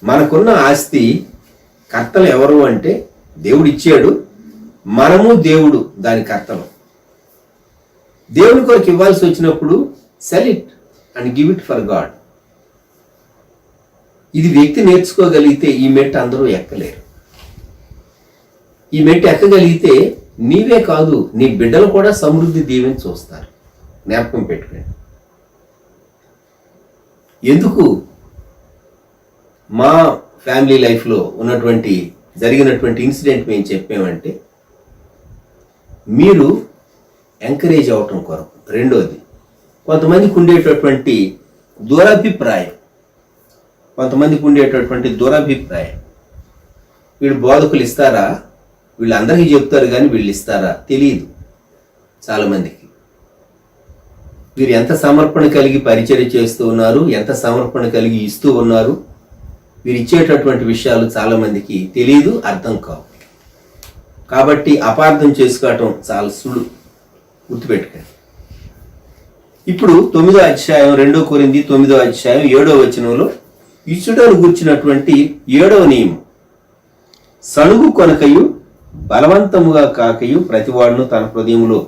మనకున్న ఆస్తి కర్తలు ఎవరు అంటే దేవుడు ఇచ్చాడు, మనము దేవుడు దాని కర్తలు. దేవుని కొరకు ఇవ్వాల్సి వచ్చినప్పుడు sell it and give it for God. ఇది వ్యక్తి నేర్చుకోగలిగితే ఈ మెట్టు అందరూ ఎక్కలేరు. ఈ మెట్టు ఎక్కగలిగితే నీవే కాదు, నీ బిడ్డలు కూడా సమృద్ధి దీవెని చూస్తారు. జ్ఞాపకం పెట్టుకోండి. ఎందుకు మా ఫ్యామిలీ లైఫ్లో జరిగినటువంటి ఇన్సిడెంట్ మేము చెప్పామంటే, మీరు ఎంకరేజ్ అవటం కొరకు. రెండోది, కొంతమందికి ఉండేటటువంటి దురభిప్రాయం, వీళ్ళు బోధకులు ఇస్తారా, వీళ్ళందరికీ చెప్తారు కానీ వీళ్ళు ఇస్తారా తెలియదు చాలామందికి. వీరు ఎంత సమర్పణ కలిగి పరిచర్య చేస్తూ ఉన్నారు, ఎంత సమర్పణ కలిగి ఇస్తూ ఉన్నారు, వీరు ఇచ్చేటటువంటి విషయాలు చాలామందికి తెలియదు, అర్థం కావు. కాబట్టి అపార్థం చేసుకోవటం చాలా సులువు, గుర్తుపెట్టుకోండి. ఇప్పుడు 9వ అధ్యాయం 2 కొరింథీ 9వ అధ్యాయం 7వ వచనంలో ఇచ్చుటను గుర్చినటువంటి 7వ నియమం, సణుగు కొనకయు బలవంతముగా కాకయు ప్రతివాడును తన హృదయంలో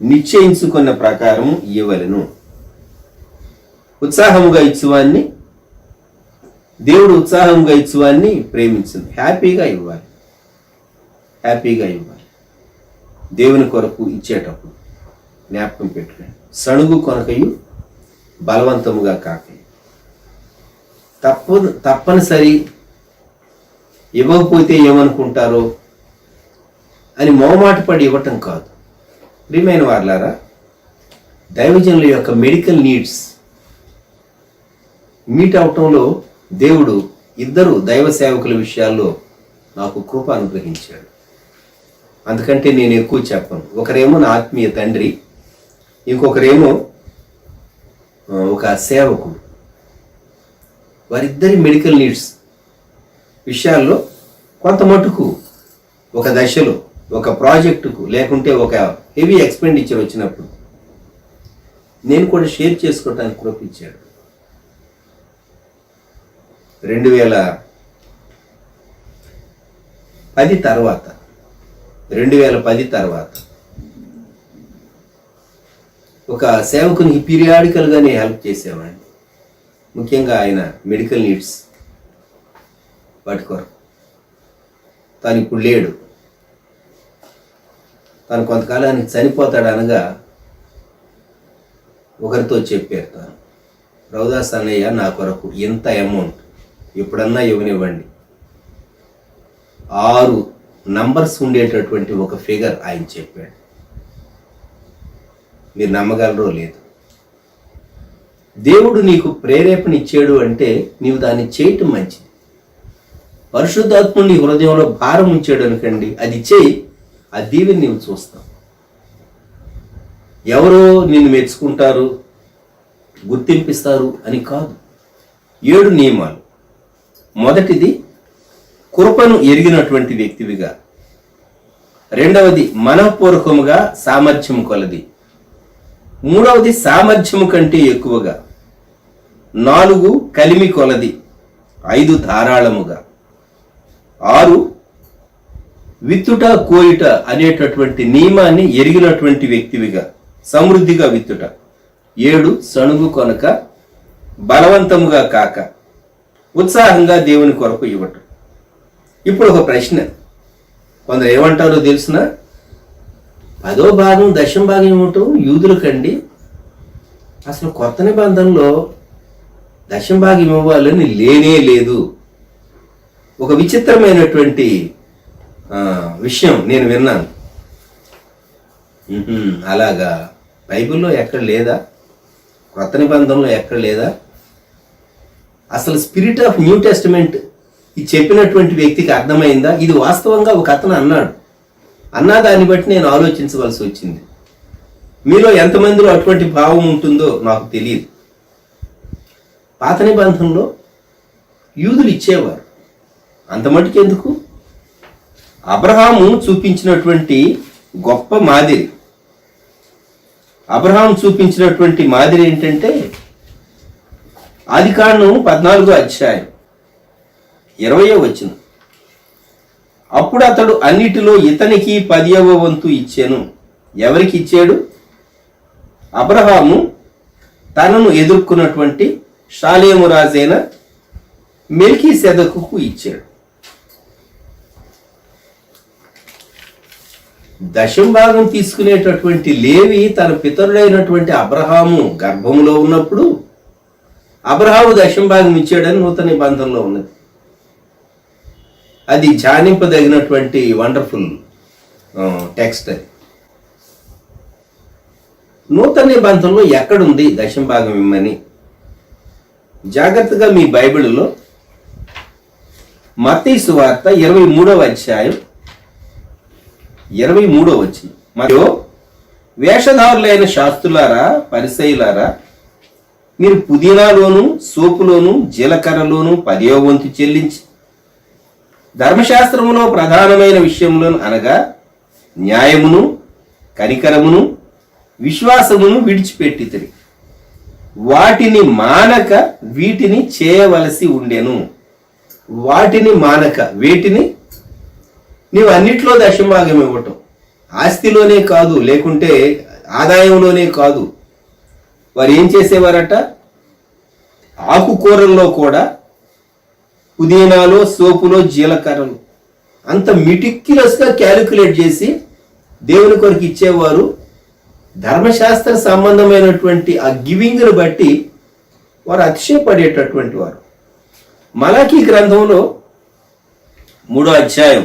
నిశ్చయించుకున్న ప్రకారం ఇవ్వవలెను. దేవుడు ఉత్సాహంగా ఇచ్చువాన్ని ప్రేమించింది. హ్యాపీగా ఇవ్వాలి. దేవుని కొరకు ఇచ్చేటప్పుడు జ్ఞాపకం పెట్టుకోండి. సణుగు కొనకయు బలవంతముగా కాకయు. తప్పనిసరి ఇవ్వకపోతే ఏమనుకుంటారో అని మొహమాటపడి ఇవ్వటం కాదు. ప్రియమైన వారలారా, దైవజనుల యొక్క మెడికల్ నీడ్స్ మీట్ అవటంలో దేవుడు 2 దైవ సేవకుల విషయాల్లో నాకు కృప అనుగ్రహించాడు. అందుకంటే నేను ఎక్కువ చెప్పను. ఒకరేమో నా ఆత్మీయ తండ్రి, ఇంకొకరేమో ఒక సేవకుడు. వారిద్దరి మెడికల్ నీడ్స్ విషయాల్లో కొంత మటుకు ఒక దశలో ఒక ప్రాజెక్టుకు లేకుంటే ఒక హెవీ ఎక్స్పెండిచర్ వచ్చినప్పుడు నేను కూడా షేర్ చేసుకోవటానికి కృపించాడు. 2010 తర్వాత ఒక సేవకునికి పీరియాడికల్గా నేను హెల్ప్ చేసేవాడిని. ముఖ్యంగా ఆయన మెడికల్ నీడ్స్ వాటి కొరకు. తాను ఇప్పుడు లేడు, తాను కొంతకాలానికి చనిపోతాడు అనగా ఒకరితో చెప్పారు, తాను రౌదాస్ అన్నయ్య నా కొరకు ఇంత అమౌంట్ ఎప్పుడన్నా ఇవ్వనివ్వండి. 6 నంబర్స్ ఉండేటటువంటి ఒక ఫిగర్ ఆయన చెప్పాడు. మీరు నమ్మగలరో లేదు. దేవుడు నీకు ప్రేరేపణ ఇచ్చాడు అంటే నీవు దాన్ని చేయటం మంచిది. పరిశుద్ధాత్ముడు నీ హృదయంలో భారం ఉంచాడు అనుకోండి, అది చేయి, ఆ దీవెని నీవు చూస్తావు. ఎవరో నిన్ను మెచ్చుకుంటారు, గుర్తింపిస్తారు అని కాదు. 7 నియమాలు. మొదటిది కృపను ఎరిగినటువంటి వ్యక్తివిగా. రెండవది మనఃపూర్వకముగా సామర్థ్యం కొలది. మూడవది సామర్థ్యము కంటే ఎక్కువగా. 4 కలిమి కొలది. 5 ధారాళముగా. 6 విత్తుట కోయుట అనేటటువంటి నియమాన్ని ఎరిగినటువంటి వ్యక్తివిగా, సమృద్ధిగా విత్తుట. 7 సణుగు కొనక, బలవంతముగా కాక, ఉత్సాహంగా దేవుని కొరకు ఇవ్వటం. ఇప్పుడు ఒక ప్రశ్న, కొందరు ఏమంటారో తెలుసునా? 10వ భాగం 10వ భాగం ఇవ్వటం యూదులకండి, అసలు కొత్త నిబంధనలో 10వ భాగం ఇవ్వాలని లేనే లేదు. ఒక విచిత్రమైనటువంటి విషయం నేను విన్నాను. అలాగా బైబిల్లో ఎక్కడ లేదా? కొత్త నిబంధనలో ఎక్కడ లేదా? అసలు స్పిరిట్ ఆఫ్ న్యూ టెస్టిమెంట్ ఇది చెప్పినటువంటి వ్యక్తికి అర్థమైందా? ఇది వాస్తవంగా ఒక అతను అన్నా దాన్ని బట్టి నేను ఆలోచించవలసి వచ్చింది. మీలో ఎంతమందిలో అటువంటి భావం ఉంటుందో నాకు తెలియదు. పాత నిబంధనలో యూదులు ఇచ్చేవారు, అంత మటుకు ఎందుకు? అబ్రహాము చూపించినటువంటి గొప్ప మాదిరి, అబ్రహాం చూపించినటువంటి మాదిరి ఏంటంటే ఆదికాండం 14వ అధ్యాయం 20వ వచనం. అప్పుడు అతడు అన్నిటిలో ఇతనికి 10వ వంతు ఇచ్చాను. ఎవరికి ఇచ్చాడు? అబ్రహాము తనను ఎదుర్కొన్నటువంటి షాలేము రాజైన మెల్కీసెదెకుకు ఇచ్చాడు. 10వ భాగం తీసుకునేటటువంటి లేవి తన పితరుడైనటువంటి అబ్రహాము గర్భంలో ఉన్నప్పుడు అబ్రహాము 10వ భాగం ఇచ్చాడని నూతన నిబంధనలో ఉన్నది. అది ధ్యానింపదగినటువంటి వండర్ఫుల్ టెక్స్ట్. అది నూతన నిబంధనలో ఎక్కడుంది 10వ భాగం ఇమ్మని? జాగ్రత్తగా మీ బైబిల్లో మత్తయి సువార్త 23వ అధ్యాయం 23వ వచనం. మరియు వేషధారులైన శాస్త్రులారా, పరిసయ్యులారా, మీరు పుదీనాలోను సోపులోను జీలకర్రలోను 10వ వంతు చెల్లించి ధర్మశాస్త్రములో ప్రధానమైన విషయములను అనగా న్యాయమును, కనికరమును, విశ్వాసమును విడిచిపెట్టితిరి. వాటిని మానక వీటిని చేయవలసి ఉండెను. వాటిని మానక వీటిని నీవు అన్నిట్లో 10వ భాగం ఇవ్వటం. ఆస్తిలోనే కాదు, లేకుంటే ఆదాయంలోనే కాదు. వారు ఏం చేసేవారట? ఆకుకూరల్లో కూడా పుదీనాలో, సోపులో, జీలకర్రలు అంత మిటిక్యులస్గా క్యాలిక్యులేట్ చేసి దేవుని కొరకు ఇచ్చేవారు. ధర్మశాస్త్ర సంబంధమైనటువంటి ఆ గివింగ్ను బట్టి వారు అతిశయపడేటటువంటి వారు. మలాకీ గ్రంథంలో 3వ అధ్యాయం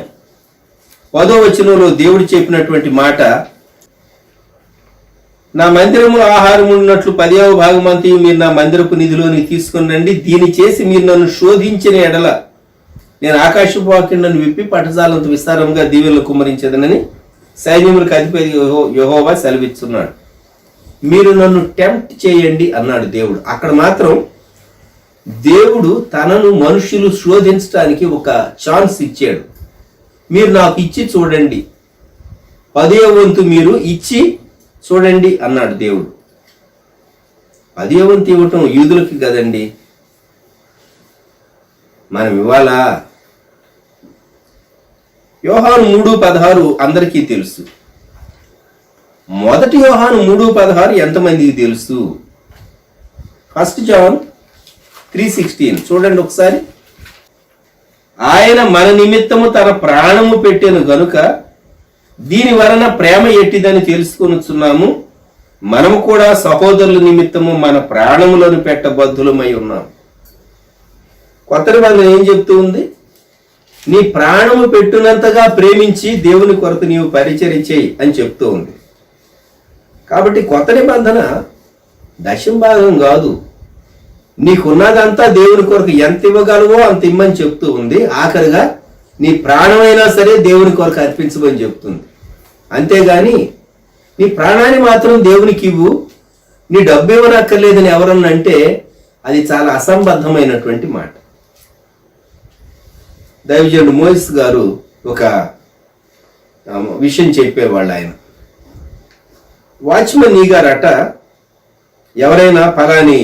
10వ వచనంలో దేవుడు చెప్పినటువంటి మాట, నా మందిరములో ఆహారం ఉన్నట్లు 10వ భాగమంతయు మీరు నా మందిరపు నిధిలోని తీసుకుని రండి. దీన్ని చేసి మీరు నన్ను శోధించిన ఎడల నేను ఆకాశపు వాకిళ్లను విప్పి పట్టజాలంత విస్తారంగా దీవెనలు కుమ్మరించదనని సైన్యములకు అధిపతి యెహోవా సెలవిస్తున్నాడు. మీరు నన్ను టెంప్ట్ చేయండి అన్నాడు దేవుడు. అక్కడ మాత్రం దేవుడు తనను మనుషులు శోధించడానికి ఒక ఛాన్స్ ఇచ్చాడు. మీరు నాకు ఇచ్చి చూడండి, 10వ వంతు మీరు ఇచ్చి చూడండి అన్నాడు దేవుడు. 10వ వంతు ఇవ్వటం యూదులకి కదండి, మనం ఇవ్వాలా? యోహాను 3:16 అందరికీ తెలుసు. మొదటి యోహాను 3:16 ఎంతమందికి తెలుసు? 1 జాన్ 3:16 చూడండి ఒకసారి. ఆయన మన నిమిత్తము తన ప్రాణము పెట్టెను గనుక దీని వలన ప్రేమ ఎట్టిదని తెలుసుకొనుచున్నాము. మనము కూడా సహోదరుల నిమిత్తము మన ప్రాణములను పెట్టబద్ధులమై ఉన్నాం. కొత్త నిబంధన ఏం చెప్తూ ఉంది? నీ ప్రాణము పెట్టునంతగా ప్రేమించి దేవుని కొరకు నీవు పరిచర్య చేయి అని చెప్తూ ఉంది. కాబట్టి కొత్త నిబంధన దశంభాగం కాదు, నీకున్నదంతా దేవుని కొరకు ఎంత ఇవ్వగలవో అంత ఇమ్మని చెప్తూ ఉంది. ఆఖరిగా నీ ప్రాణమైనా సరే దేవుని కొరకు అర్పించమని చెప్తుంది. అంతేగాని నీ ప్రాణాన్ని మాత్రం దేవునికి ఇవ్వు, నీ డబ్బు ఇవ్వనక్కర్లేదని ఎవరన్నా అంటే అది చాలా అసంబద్ధమైనటువంటి మాట. దైవజనుడు మోయిస్ గారు ఒక విషయం చెప్పేవాళ్ళు. ఆయన వాచ్మెన్ ఈ గారట, ఎవరైనా ఫలాని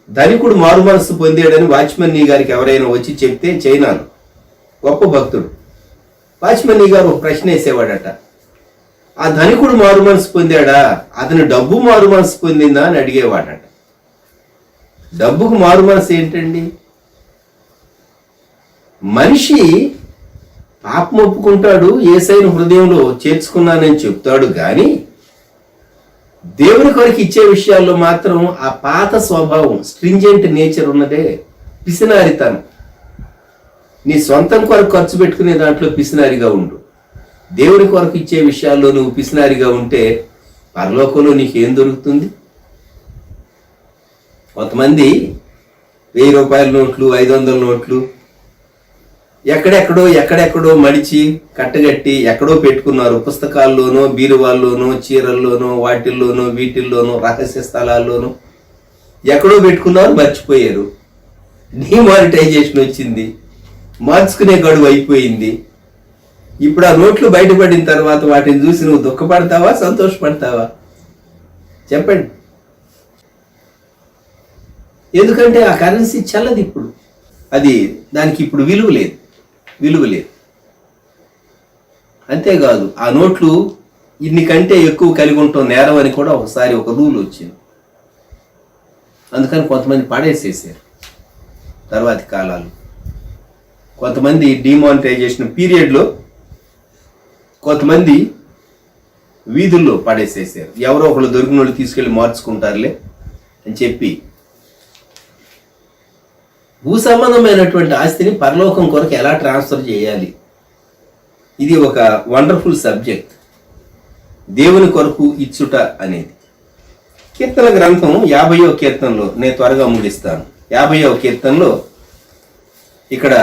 ధనికుడు మారు మనసు పొందాడని వాచ్మెన్ ఈ గారికి ఎవరైనా వచ్చి చెప్తే, చైనాలో గొప్ప భక్తుడు వాచ్మెన్ ఈ గారు ఒక ప్రశ్న వేసేవాడట, ఆ ధనికుడు మారు మనసు పొందాడా, అతని డబ్బు మారు మనసు పొందిందా అని అడిగేవాడట. డబ్బుకు మారు మనసు ఏంటండి? మనిషి పాపం ఒప్పుకుంటాడు, యేసయ్యను హృదయంలో చేర్చుకున్నానని చెప్తాడు, కానీ దేవుని కొరకు ఇచ్చే విషయాల్లో మాత్రం ఆ పాత స్వభావం, స్ట్రింజెంట్ నేచర్ ఉన్నదే, పిసినారితనం. నీ సొంతం కొరకు ఖర్చు పెట్టుకునే దాంట్లో పిసినారిగా ఉండు. దేవుని కొరకు ఇచ్చే విషయాల్లో నువ్వు పిసినారిగా ఉంటే పరలోకంలో నీకేం దొరుకుతుంది? కొంతమంది 1000 రూపాయల నోట్లు, 500 నోట్లు ఎక్కడెక్కడో మడిచి కట్టగట్టి ఎక్కడో పెట్టుకున్నారు. పుస్తకాల్లోనో, బీరువాల్లోనో, చీరల్లోనో, వాటిల్లోనో, వీటిల్లోనో, రహస్య స్థలాల్లోనో ఎక్కడో పెట్టుకున్నారు, మర్చిపోయారు. డిమానిటైజేషన్ వచ్చింది, మార్చుకునే గడువు అయిపోయింది. ఇప్పుడు ఆ నోట్లు బయటపడిన తర్వాత వాటిని చూసి నువ్వు దుఃఖపడతావా, సంతోషపడతావా? చెప్పండి. ఎందుకంటే ఆ కరెన్సీ చల్లది, ఇప్పుడు అది దానికి ఇప్పుడు విలువ లేదు. అంతేకాదు, ఆ నోట్లు ఇన్ని కంటే ఎక్కువ కలిగి ఉంటాం నేరం అని కూడా ఒకసారి ఒక రూల్ వచ్చింది. అందుకని కొంతమంది పడేసేసారు. తర్వాతి కాలాలు కొంతమంది డిమానిటైజేషన్ పీరియడ్లో కొంతమంది వీధుల్లో పడేసేసారు. ఎవరో ఒకళ్ళు దొరికిన వాళ్ళు తీసుకెళ్ళి మార్చుకుంటారులే అని చెప్పి భూ సంబంధమైనటువంటి ఆస్తిని పరలోకం కొరకు ఎలా ట్రాన్స్ఫర్ చేయాలి, ఇది ఒక వండర్ఫుల్ సబ్జెక్ట్. దేవుని కొరకు ఇచ్చుట అనేది. కీర్తన గ్రంథం 50వ కీర్తనలో, నేను త్వరగా ముగిస్తాను, 50వ కీర్తనలో ఇక్కడ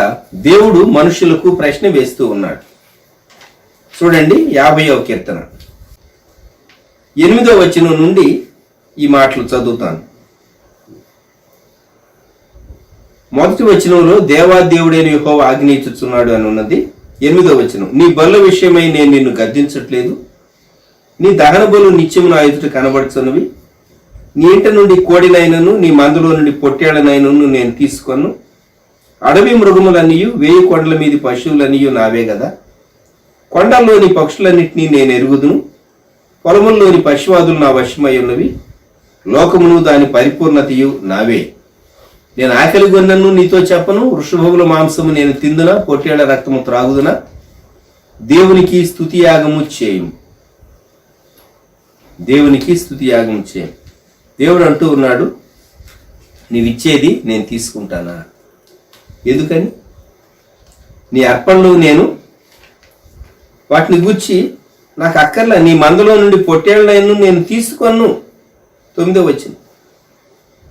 దేవుడు మనుషులకు ప్రశ్న వేస్తూ ఉన్నాడు. చూడండి, 50వ కీర్తన 8వ వచనం నుండి ఈ మాటలు చదువుతాను. మొదటి వచనంలో దేవాదేవుడైన యెహోవా ఆజ్ఞయించుచున్నాడు అని ఉన్నది. 8వ వచనం, నీ బల్ల విషయమై నేను నిన్ను గద్దించట్లేదు, నీ దహన బలు నిత్యము నా ఎదుట కనబడుచున్నవి. నీ ఇంట నుండి కోడినైనను నీ మందులో నుండి పొట్టేళ్లనైనను నేను తీసుకొను. అడవి మృగములన్నీయు, 1000 కొండల మీది పశువులన్నీయు నావే కదా. కొండల్లోని పక్షులన్నింటినీ నేను ఎరుగుదును, పొలముల్లోని పశువాదులు నా వశమై ఉన్నవి. లోకమును దాని పరిపూర్ణతయు నావే. నేను ఆకలి గొన్నను నీతో చెప్పను, వృషభముల మాంసము నేను తిందునా, పొట్టేళ్ల రక్తము త్రాగుదునా. దేవునికి స్తుతియాగము చేయు, దేవునికి స్తుతియాగము చేయు. దేవుడు అంటూ ఉన్నాడు, నీవిచ్చేది నేను తీసుకుంటానా? ఎందుకని? నీ అర్పణలు నేను వాటిని గూర్చి నాకు అక్కర్లా, నీ మందలో నుండి పొట్టేళ్లను నేను తీసుకొను. 9వ వచనం,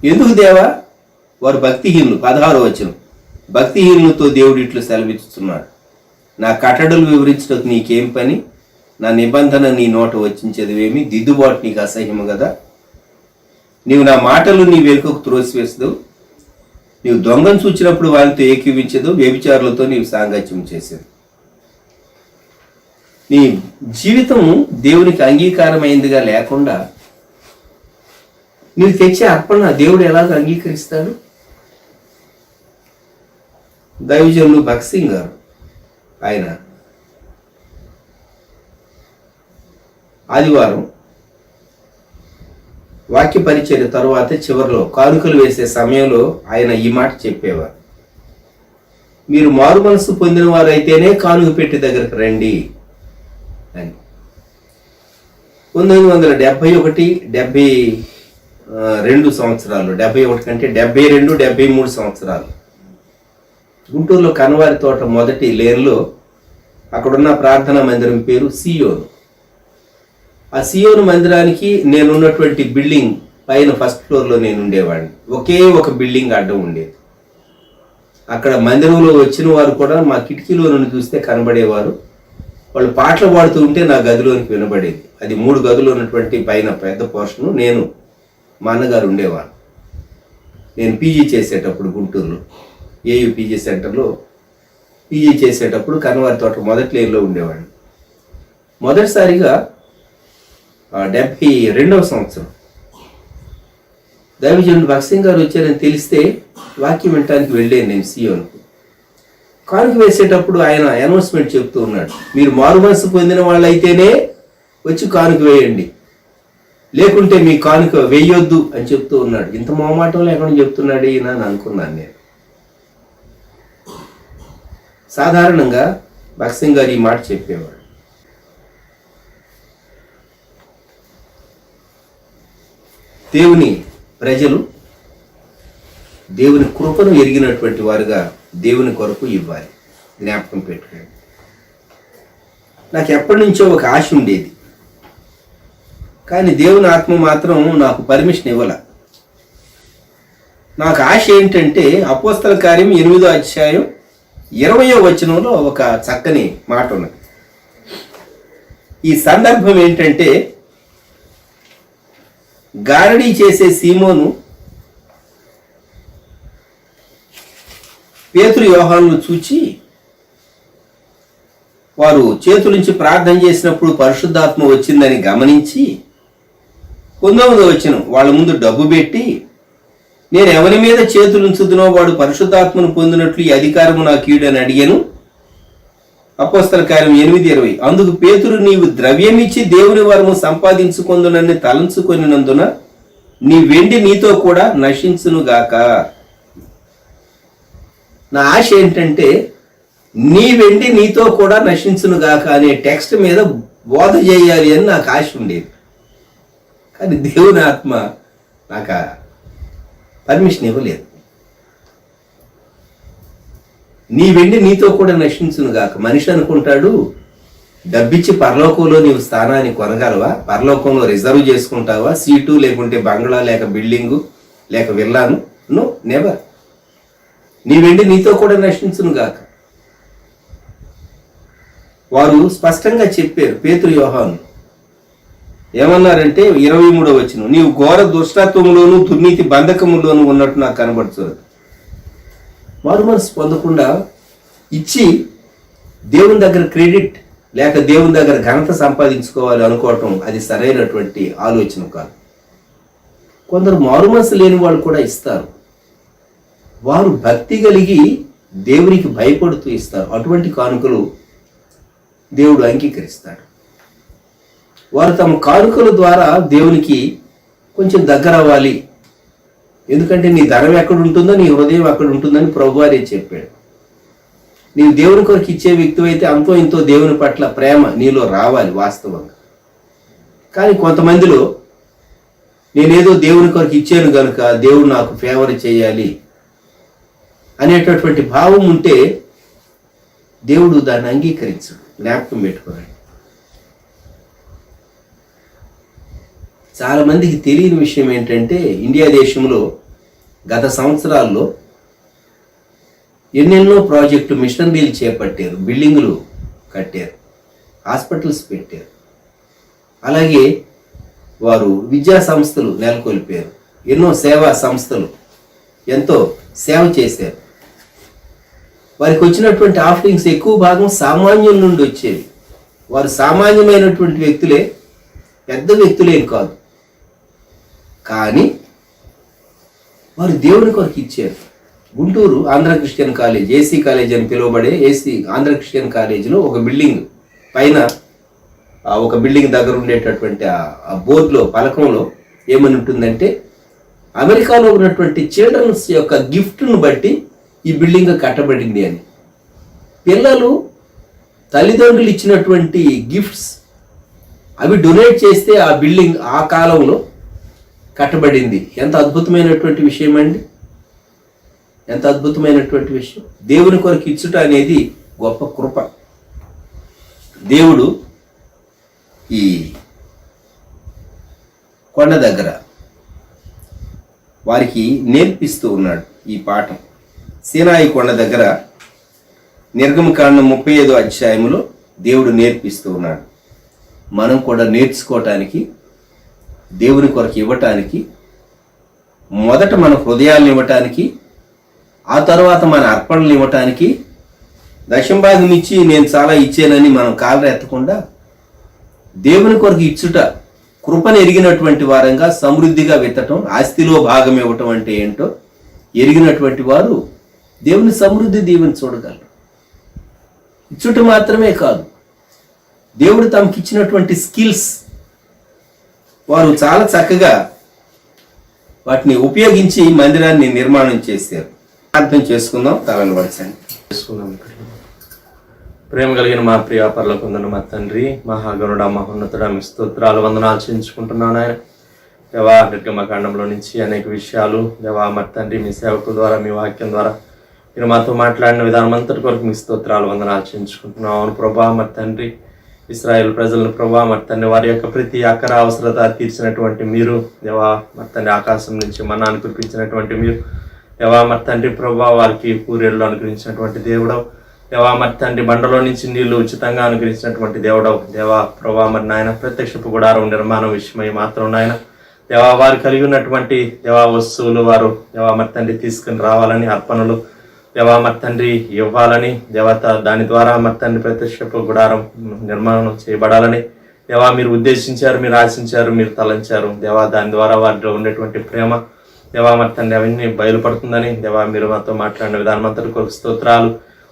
ఎందుకు దేవా? వారు భక్తిహీనులు. 16వ వచనం, భక్తిహీనులతో దేవుడు ఇట్లు సెలవిస్తున్నాడు, నా కట్టడలు వివరించడానికి నీకేం పని, నా నిబంధన నీ నోట వచ్చించేదివేమి, దిద్దుబాటు నీకు అసహ్యము కదా. నీవు నా మాటలు నీ వెనుకకు త్రోసివేస్తావు, నీవు దొంగను చూచినప్పుడు వారితో ఏకీవించదు, వ్యభిచారులతో నీవు సాంగత్యం చేసేది. నీ జీవితం దేవునికి అంగీకారమైందిగా లేకుండా నీవు తెచ్చే అర్పణ దేవుడు ఎలాగ అంగీకరిస్తాడు? దైవజనులు భగత్ సింగ్ గారు, ఆయన ఆదివారం వాక్య పరిచర్య తరువాత చివరిలో కానుకలు వేసే సమయంలో ఆయన ఈ మాట చెప్పేవారు, మీరు మారు మనసు పొందిన వారు అయితేనే కానుక పెట్టి దగ్గరకు రండి అని. 1971, 72 సంవత్సరాలు, 71 కంటే 72, 73 సంవత్సరాలు గుంటూరులో కనవారి తోట మొదటి లేన్లో అక్కడున్న ప్రార్థనా మందిరం పేరు సియోను. ఆ సియోను మందిరానికి నేనున్నటువంటి బిల్డింగ్ పైన ఫస్ట్ ఫ్లోర్లో నేను ఉండేవాడిని. ఒకే ఒక బిల్డింగ్ అడ్డం ఉండేది. అక్కడ మందిరంలో వచ్చిన వారు కూడా మా కిటికీలో నుండి చూస్తే కనబడేవారు. వాళ్ళు పాటలు పాడుతూ ఉంటే నా గదిలోనికి వినబడేది. అది 3 గదులు ఉన్నటువంటి పైన పెద్ద పోర్షను. నేను మా అన్నగారు ఉండేవారు. నేను పీజీ చేసేటప్పుడు గుంటూరులో ఏయూ పీజీ సెంటర్లో పీజీ చేసేటప్పుడు కనవారి తోట మొదటి లేన్లో ఉండేవాడిని. మొదటిసారిగా 72వ సంవత్సరం దైవజనుడు భక్సింగ్ గారు వచ్చారని తెలిస్తే వాక్యం వినటానికి వెళ్ళాను నేను సియోనుకు. కానుక వేసేటప్పుడు ఆయన అనౌన్స్మెంట్ చెప్తూ ఉన్నాడు, మీరు మారు మనసు పొందిన వాళ్ళైతేనే వచ్చి కానుక వేయండి, లేకుంటే మీ కానుక వేయొద్దు అని చెప్తూ ఉన్నాడు. ఇంత మొహమాటం లేకుండా చెప్తున్నాడు ఈయన అని అనుకున్నాను నేను. సాధారణంగా భక్సింగ్ గారు ఈ మాట చెప్పేవాడు. దేవుని ప్రజలు దేవుని కృపను ఎరిగినటువంటి వారుగా దేవుని కొరకు ఇవ్వాలి. జ్ఞాపకం పెట్టుకోండి. నాకు ఎప్పటి నుంచో ఒక ఆశ ఉండేది, కానీ దేవుని ఆత్మ మాత్రం నాకు పర్మిషన్ ఇవ్వాల. నాకు ఆశ ఏంటంటే అపోస్తల కార్యం 8వ అధ్యాయం 20వ వచనంలో ఒక చక్కని మాట ఉన్నది. ఈ సందర్భం ఏంటంటే గారడీ చేసే సీమోను పేతురు యోహానును చూచి వారు చేతుల నుంచి ప్రార్థన చేసినప్పుడు పరిశుద్ధాత్మ వచ్చిందని గమనించి 9వ వచనం వాళ్ళ ముందు డబ్బు పెట్టి, నేను ఎవరి మీద చేతులు ఉంచుతునో వాడు పరిశుద్ధాత్మను పొందినట్లు ఈ అధికారము నాకు ఈడని అడిగాను. అపోస్తల కార్యం 8:20. అందుకు పేతురు, నీవు ద్రవ్యమిచ్చి దేవుని వరము సంపాదించుకొందునని తలంచుకొనినందున నీ వెండి నీతో కూడా నశించునుగాక. నా ఆశ ఏంటంటే నీ వెండి నీతో కూడా నశించునుగాక అనే టెక్స్ట్ మీద బోధ చేయాలి అని నాకు ఆశ ఉండేది. కానీ దేవుని ఆత్మ నాకు పర్మిషన్ ఇవ్వలేదు. నీ వెండి నీతో కూడా నశించునుగాక. మనిషి అనుకుంటాడు, డబ్బిచ్చి పరలోకంలో నీవు స్థానాన్ని కొనగలవా, పరలోకంలో రిజర్వ్ చేసుకుంటావా, సీటు లేకుంటే బంగ్లా లేక బిల్డింగు లేక విల్లాను. No, never. నీ వెండి నీతో కూడా నశించునుగాక. వారు స్పష్టంగా చెప్పారు. పేతురు యోహాను ఏమన్నారంటే 23వ వచనం, నీవు ఘోర దుష్టత్వంలోను దుర్నీతి బంధకములోను ఉన్నట్టు నాకు కనబడుతుంది. మారు మనసు పొందకుండా ఇచ్చి దేవుని దగ్గర క్రెడిట్ లేక దేవుని దగ్గర ఘనత సంపాదించుకోవాలి అనుకోవటం అది సరైనటువంటి ఆలోచన కాదు. కొందరు మారు మనసు లేని వాళ్ళు కూడా ఇస్తారు. వారు భక్తి కలిగి దేవునికి భయపడుతూ ఇస్తారు. అటువంటి కానుకలు దేవుడు అంగీకరిస్తాడు. వారు తమ కానుకల ద్వారా దేవునికి కొంచెం దగ్గర అవ్వాలి. ఎందుకంటే నీ ధనం ఎక్కడ ఉంటుందో నీ హృదయం అక్కడ ఉంటుందని ప్రభువారే చెప్పాడు. నీవు దేవుని కొరకు ఇచ్చే వ్యక్తి అయితే అంతో ఇంతో దేవుని పట్ల ప్రేమ నీలో రావాలి వాస్తవంగా. కానీ కొంతమందిలో నేనేదో దేవుని కొరకు ఇచ్చాను కనుక దేవుడు నాకు ఫేవర్ చేయాలి అనేటటువంటి భావం ఉంటే దేవుడు దాన్ని అంగీకరించడు. జ్ఞాపకం పెట్టుకోండి. చాలా మందికి తెలియని విషయం ఏంటంటే ఇండియా దేశంలో గత సంవత్సరాల్లో ఎన్నెన్నో ప్రాజెక్టు మిషనరీలు చేపట్టారు, బిల్డింగులు కట్టారు, హాస్పిటల్స్ పెట్టారు. అలాగే వారు విద్యా సంస్థలు నెలకొల్పారు. ఎన్నో సేవా సంస్థలు ఎంతో సేవ చేశారు. వారికి వచ్చినటువంటి ఆఫరింగ్స్ ఎక్కువ భాగం సామాన్యుల నుండి వచ్చేవి. వారు సామాన్యమైనటువంటి వ్యక్తులే, పెద్ద వ్యక్తులేం కాదు. కానీ వారు దేవుని కొరకు ఇచ్చారు. Guntur Andhra Christian college, AC college అని పిలువబడే ఆంధ్ర క్రిస్టియన్ కాలేజీలో ఒక బిల్డింగ్ పైన ఒక బిల్డింగ్ దగ్గర ఉండేటటువంటి ఆ బోర్డులో పలకంలో ఏమని ఉంటుందంటే అమెరికాలో ఉన్నటువంటి చిల్డ్రన్స్ యొక్క గిఫ్ట్ను బట్టి ఈ బిల్డింగ్ కట్టబడింది అని. పిల్లలు తల్లిదండ్రులు ఇచ్చినటువంటి గిఫ్ట్స్ అవి డొనేట్ చేస్తే ఆ బిల్డింగ్ ఆ కాలంలో కట్టబడింది. ఎంత అద్భుతమైనటువంటి విషయం అండి, ఎంత అద్భుతమైనటువంటి విషయం. దేవుని కొరకు ఇచ్చుట అనేది గొప్ప కృప. దేవుడు ఈ కొండ దగ్గర వారికి నేర్పిస్తూ ఉన్నాడు ఈ పాఠం. సీనాయి కొండ దగ్గర నిర్గమకాండం 35వ అధ్యాయములో దేవుడు నేర్పిస్తూ ఉన్నాడు. మనం కూడా నేర్చుకోవటానికి, దేవుని కొరకు ఇవ్వటానికి, మొదట మన హృదయాలను ఇవ్వటానికి, ఆ తర్వాత మన అర్పణలు ఇవ్వటానికి, దశంభాగం ఇచ్చి నేను చాలా ఇచ్చానని మనం కాళ్ళు ఎత్తకుండా దేవుని కొరకు ఇచ్చుట, కృపను ఎరిగినటువంటి వారంగా సమృద్ధిగా విత్తటం, ఆస్తిలో భాగం ఇవ్వటం అంటే ఏంటో ఎరిగినటువంటి వారు దేవుని సమృద్ధి దీవెని చూడగలరు. ఇచ్చుట మాత్రమే కాదు, దేవుడు తమకి ఇచ్చినటువంటి స్కిల్స్ వారు చాలా చక్కగా వాటిని ఉపయోగించి మందిరాన్ని నిర్మాణం చేశారు. అర్థం చేసుకుందాం, తలలు వరచండి. ప్రేమ కలిగిన మా ప్రియ పరలోకమందున్న మా తండ్రి, మహాగణుడా, మహోన్నతుడా, మీ స్తోత్రాలు వందనాలు చెల్లించుకుంటున్నాను ఆయన. దేవా, నిర్గమకాండంలో నుంచి అనేక విషయాలు దేవా మా తండ్రి మీ సేవకుల ద్వారా, మీ వాక్యం ద్వారా మీరు మాతో మాట్లాడిన విధానం అంతటి కొరకు మీ స్తోత్రాలు వందనాలు చెల్లించుకుంటున్నాం. అవును ప్రభా, మా తండ్రి ఇశ్రాయేల్ ప్రజలను ప్రభా మా తండ్రి వారి యొక్క ప్రతి అక్కర అవసరత తీర్చినటువంటి మీరు, దేవా మా తండ్రి ఆకాశం నుంచి మన్నాను కురిపించినటువంటి మీరు, దేవా మా తండ్రి ప్రభా వారికి పూరేళ్ళు అనుగ్రహించినటువంటి దేవుడవు, దేవా మరి తండ్రి బండలో నుంచి నీళ్లు ఉచితంగా అనుగ్రహించినటువంటి దేవుడవు, దేవా ప్రభా మరి నాయన ప్రత్యక్షపు గుడారం నిర్మాణం విషయమై మాత్రం నాయన దేవా వారు కలిగి ఉన్నటువంటి దేవా వస్తువులు వారు దేవా మరి తండ్రి తీసుకుని రావాలని, అర్పణలు దేవా మరి తండ్రి ఇవ్వాలని, దేవత దాని ద్వారా మరి తండ్రి ప్రత్యక్షపు గుడారం నిర్మాణం చేయబడాలని దేవా మీరు ఉద్దేశించారు, మీరు ఆశించారు, మీరు తలంచారు. దేవా దాని ద్వారా వారిలో ఉండేటువంటి ప్రేమ దేవా మరి తండ్రి అవన్నీ బయలుపడుతుందని దేవా మీరు మాతో మాట్లాడిన విధానం అంతటి కొరకు స్తోత్రాలు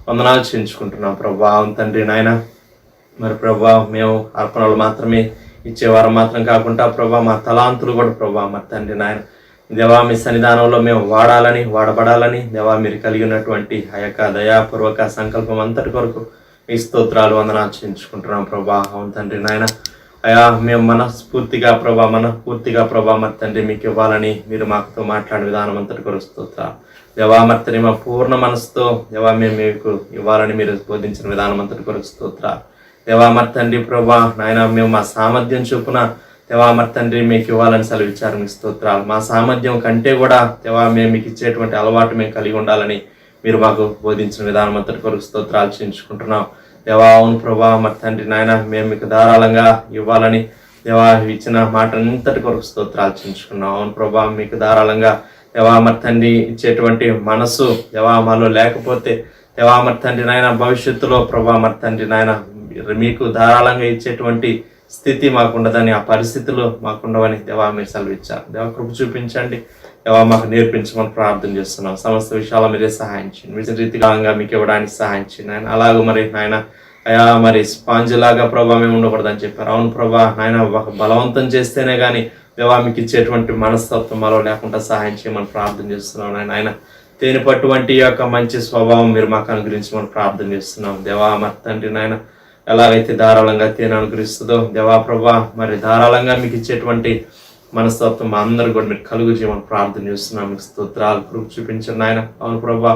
వందనాలు చేయించుకుంటున్నాం ప్రభా. అవును తండ్రి నాయన, మరి ప్రభా మేము అర్పణలు మాత్రమే ఇచ్చేవారం మాత్రం కాకుండా ప్రభా మా తలాంతులు కూడా ప్రభా మరి తండ్రి నాయన దేవా మీ సన్నిధానంలో మేము వాడాలని, వాడబడాలని దేవా మీరు కలిగినటువంటి ఆ యొక్క దయాపూర్వక సంకల్పం అంతటి కొరకు మీ స్తోత్రాలు వందనాలు చేయించుకుంటున్నాం ప్రభా. అవును తండ్రి నాయన, అయా మేము మనస్ఫూర్తిగా ప్రభా మరి తండ్రి మీకు ఇవ్వాలని మీరు మాతో మాట్లాడిన విధానం అంతటి కొరకు స్తోత్రాలు దేవా మరి తండ్రి మా పూర్ణ మనసుతో దేవా మేము మీకు ఇవ్వాలని మీరు బోధించిన విధానం అంతటి కొరకు స్తోత్రాలు దేవా మరి తండ్రి ప్రభా నాయన మేము మా సామర్థ్యం చొప్పున దేవా మరి తండ్రి మీకు ఇవ్వాలని సెలవిచ్చారు. మీకు స్తోత్రాలు. మా సామర్థ్యం కంటే కూడా దేవా మేము మీకు ఇచ్చేటువంటి అలవాటు మేము కలిగి ఉండాలని మీరు మాకు బోధించిన విధానం అంతటి కొరకు స్తోత్రాలు చేయించుకుంటున్నాం దేవా. అవును ప్రభా మరి తండ్రి నాయన మేము మీకు ధారాళంగా ఇవ్వాలని దేవా ఇచ్చిన మాట అంతటి కొరకు స్తోత్రాలు చేయించుకున్నాం. అవును ప్రభా మీకు ధారాళంగా దేవా మరి తండ్రి ఇచ్చేటువంటి మనసు దేవా మాలో లేకపోతే దేవా మరి తండ్రి నాయన భవిష్యత్తులో ప్రభా మరి తండ్రి నాయన మీకు ధారాళంగా ఇచ్చేటువంటి స్థితి మాకుండదని, ఆ పరిస్థితులు మాకుండవని దేవా మీరు సెలవిచ్చారు. దేవా కృప చూపించండి దేవా, మాకు నేర్పించమని ప్రార్థన చేస్తున్నాం. సమస్త విషయాల మీరే సహాయం చేయండి, మీ రీతిగా మీకు ఇవ్వడానికి సహాయం చేయండి ఆయన. అలాగే మరి నాయన అయా మరి స్పాంజ్ లాగా ప్రభా మేము ఉండకూడదని చెప్పారు. అవును ప్రభా నాయన బలవంతం చేస్తేనే కానీ దేవా మీకు ఇచ్చేటువంటి మనస్తత్వం మాలో లేకుండా సహాయం చేయమని ప్రార్థన చేస్తున్నాం ఆయన. తేనె పట్టు యొక్క మంచి స్వభావం మీరు మాకు అనుగ్రహించమని ప్రార్థన చేస్తున్నాం దేవా మరి తండ్రి నాయన. ఎలాగైతే ధారాళంగా తేనె అనుగ్రహిస్తుందో దేవా ప్రభా మరి ధారాళంగా మీకు ఇచ్చేటువంటి మనస్తత్వం మా అందరూ కూడా మీరు కలుగు చేయమని ప్రార్థన చేస్తున్నాం. మీకు స్తోత్రాలు కృప చూపించండి ఆయన. అవును ప్రభా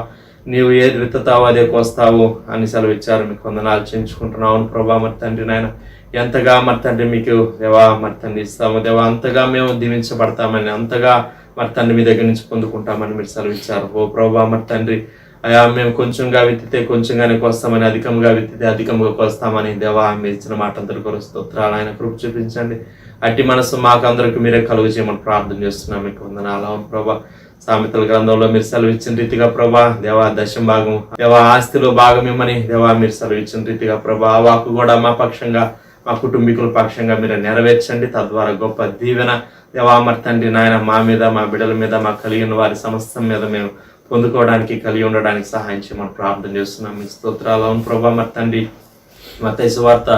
నీవు ఏది విత్తుతావో అదే కోస్తావు అని సెలవిచ్చారు. మీకు వందనాలు చేయించుకుంటున్నావు. అవును ప్రభా మరి తండ్రి నాయన ఎంతగా మరి తండ్రి మీకు దేవా మరి తండ్రి ఇస్తాము దేవా అంతగా మేము దీవించబడతామని, అంతగా మరి తండ్రి మీ దగ్గర నుంచి పొందుకుంటామని మీరు సెలవిచ్చారు. ఓ ప్రభా మరి తండ్రి అయా మేము కొంచెంగా విత్తితే కొంచెంగానే కోస్తామని, అధికంగా విత్తితే అధికంగా కోస్తామని దేవా మీరు ఇచ్చిన మాట అందరి కొరకు స్తోత్రాలు ఆయన. కృప చూపించండి. అట్టి మనసు మాకు అందరికి మీరే కలుగు చేయమని ప్రార్థన చేస్తున్నాం. మీకు వందనాలు. అవును ప్రభా సామెతల గ్రంథంలో మీరు సెలవిచ్చిన రీతిగా ప్రభా దేవా దశం భాగం దేవా ఆస్తిలో భాగం ఇమ్మని దేవా మీరు సెలవిచ్చిన రీతిగా ప్రభా ఆ వాక్కు కూడా మా పక్షంగా మా కుటుంబీకుల పక్షంగా మీరు నెరవేర్చండి. తద్వారా గొప్ప దీవెన దేవా మరి తండ్రి నాయన మా మీద, మా బిడ్డల మీద, మా కలిగిన వారి సమస్తం మీద మేము పొందుకోవడానికి, కలిగి ఉండడానికి సహాయం చేయమని ప్రార్థన చేస్తున్నాం. మీ స్తోత్రాలు. అవును ప్రభా మరి తండ్రి మత్తయి సువార్త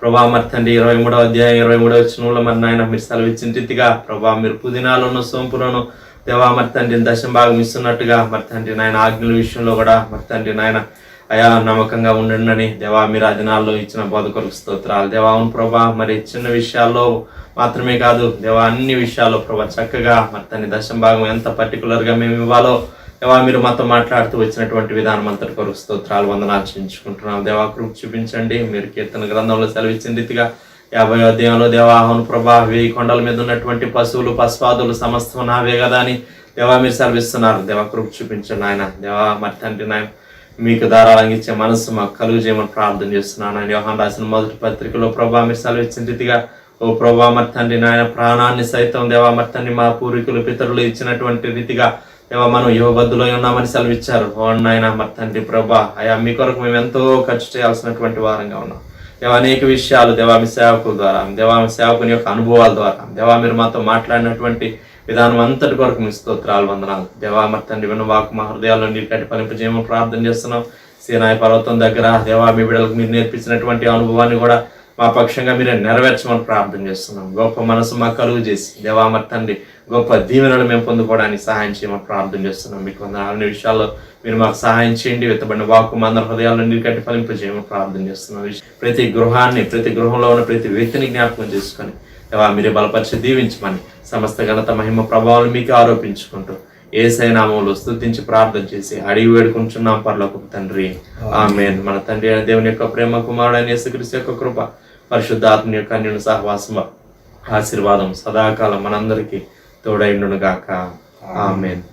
ప్రభా మరి తండ్రి 23వ అధ్యాయం 23వ వచనంలో మరి నాయన మీరు సెలవిచ్చిన రీతిగా ప్రభా మీరు పుదీనాలను, సోంపులను దేవా మరి తండ్రి దశం భాగం ఇస్తున్నట్టుగా మరి తండ్రి నాయన ఆజ్ఞల విషయంలో కూడా మరి తండ్రి నాయన అయా నమ్మకంగా ఉండండి దేవా. మీరు ఆ దినాల్లో ఇచ్చిన బోధకులకు స్తోత్రాలు దేవా. అవును ప్రభా, మరి చిన్న విషయాల్లో మాత్రమే కాదు దేవా, అన్ని విషయాల్లో ప్రభా చక్కగా మరి తన దశం భాగం ఎంత పర్టికులర్గా మేము ఇవ్వాలో దేవా మీరు మాతో మాట్లాడుతూ వచ్చినటువంటి విధానం అంతటి కొరకు స్తోత్రాలు వందనాలు చెల్లించుకుంటున్నాం దేవా. కృప చూపించండి. మీరు కీర్తన గ్రంథంలో సెలవిచ్చిన రీతిగా 50వ అధ్యాయంలో దేవా అవును ప్రభా 1000 కొండల మీద ఉన్నటువంటి పశువులు పశుపాదులు సమస్తం నావే కదా అని దేవా మీరు సెలవిస్తున్నారు దేవా. కృప చూపించండి ఆయన దేవా. మరి తండ్రి నాయన మీకు ధారాళంగా ఇచ్చే మనసు మాకు కలుగు చేయమని ప్రార్థన చేస్తున్నాను ఆయన. యోహాను రాసిన మొదటి పత్రికలో ప్రభా మీరు సెలవిచ్చిన రీతిగా ఓ ప్రభా మరి తండ్రి నాయన ప్రాణాన్ని సైతం దేవా మరి తండ్రి మా పూర్వీకులు పితరులు ఇచ్చినటువంటి రీతిగా దేవా మనం యువబద్దులో ఉన్నామని సెలవిచ్చారు. ఓ నాయన మరి తండ్రి ప్రభా అయా మీ కొరకు మేము ఎంతో ఖర్చు చేయాల్సినటువంటి వారంగా ఉన్నాం దేవా. అనేక విషయాలు దేవా మీ సేవకుల ద్వారా దేవా మీ సేవకుని యొక్క అనుభవాల ద్వారా దేవా మీరు మాతో మాట్లాడినటువంటి విధానం అంతటి కొరకు మీ స్తోత్రాలు వందనాలు దేవా. మరి తండ్రి విన్న వాకు మా హృదయాల్లో నీరు కట్టి ఫలింపజేయమని ప్రార్థన చేస్తున్నాం. సీనాయి పర్వతం దగ్గర దేవా మీ బిడ్డలకు మీరు నేర్పించినటువంటి అనుభవాన్ని కూడా మా పక్షంగా మీరే నెరవేర్చమని ప్రార్థన చేస్తున్నాం. గొప్ప మనసు మాకు కలుగు చేసి దేవా మరి తండ్రి గొప్ప దీవెనలు మేము పొందుకోవడానికి సహాయం చేయమని ప్రార్థన చేస్తున్నాం. మీకు అన్ని విషయాల్లో మీరు మాకు సహాయం చేయండి. వెతబడిన వాక్కు మా అందరి హృదయాల్లో నీరు కట్టి ఫలింపజేయమని ప్రార్థన చేస్తున్నాం. ప్రతి గృహాన్ని ప్రతి గృహంలో ఉన్న ప్రతి వ్యక్తిని జ్ఞాపకం చేసుకొని దేవా మీరే బలపరిచి దీవించమని సమస్త ఘనత మహిమ ప్రభావాలు మీకు ఆరోపించుకుంటూ యేసయ్య నామములో స్తుతించి ప్రార్థన చేసి అడిగి వేడుకుంటున్నాం పరలోకపు తండ్రి, ఆమేన్. మన తండ్రి అయిన దేవుని యొక్క ప్రేమ, కుమారుడైన యేసుక్రీస్తు యొక్క కృప, పరిశుద్ధాత్మ యొక్క అన్యోన్య సహవాసం ఆశీర్వాదం సదాకాలం మనందరికీ తోడైండును గాక. ఆమేన్.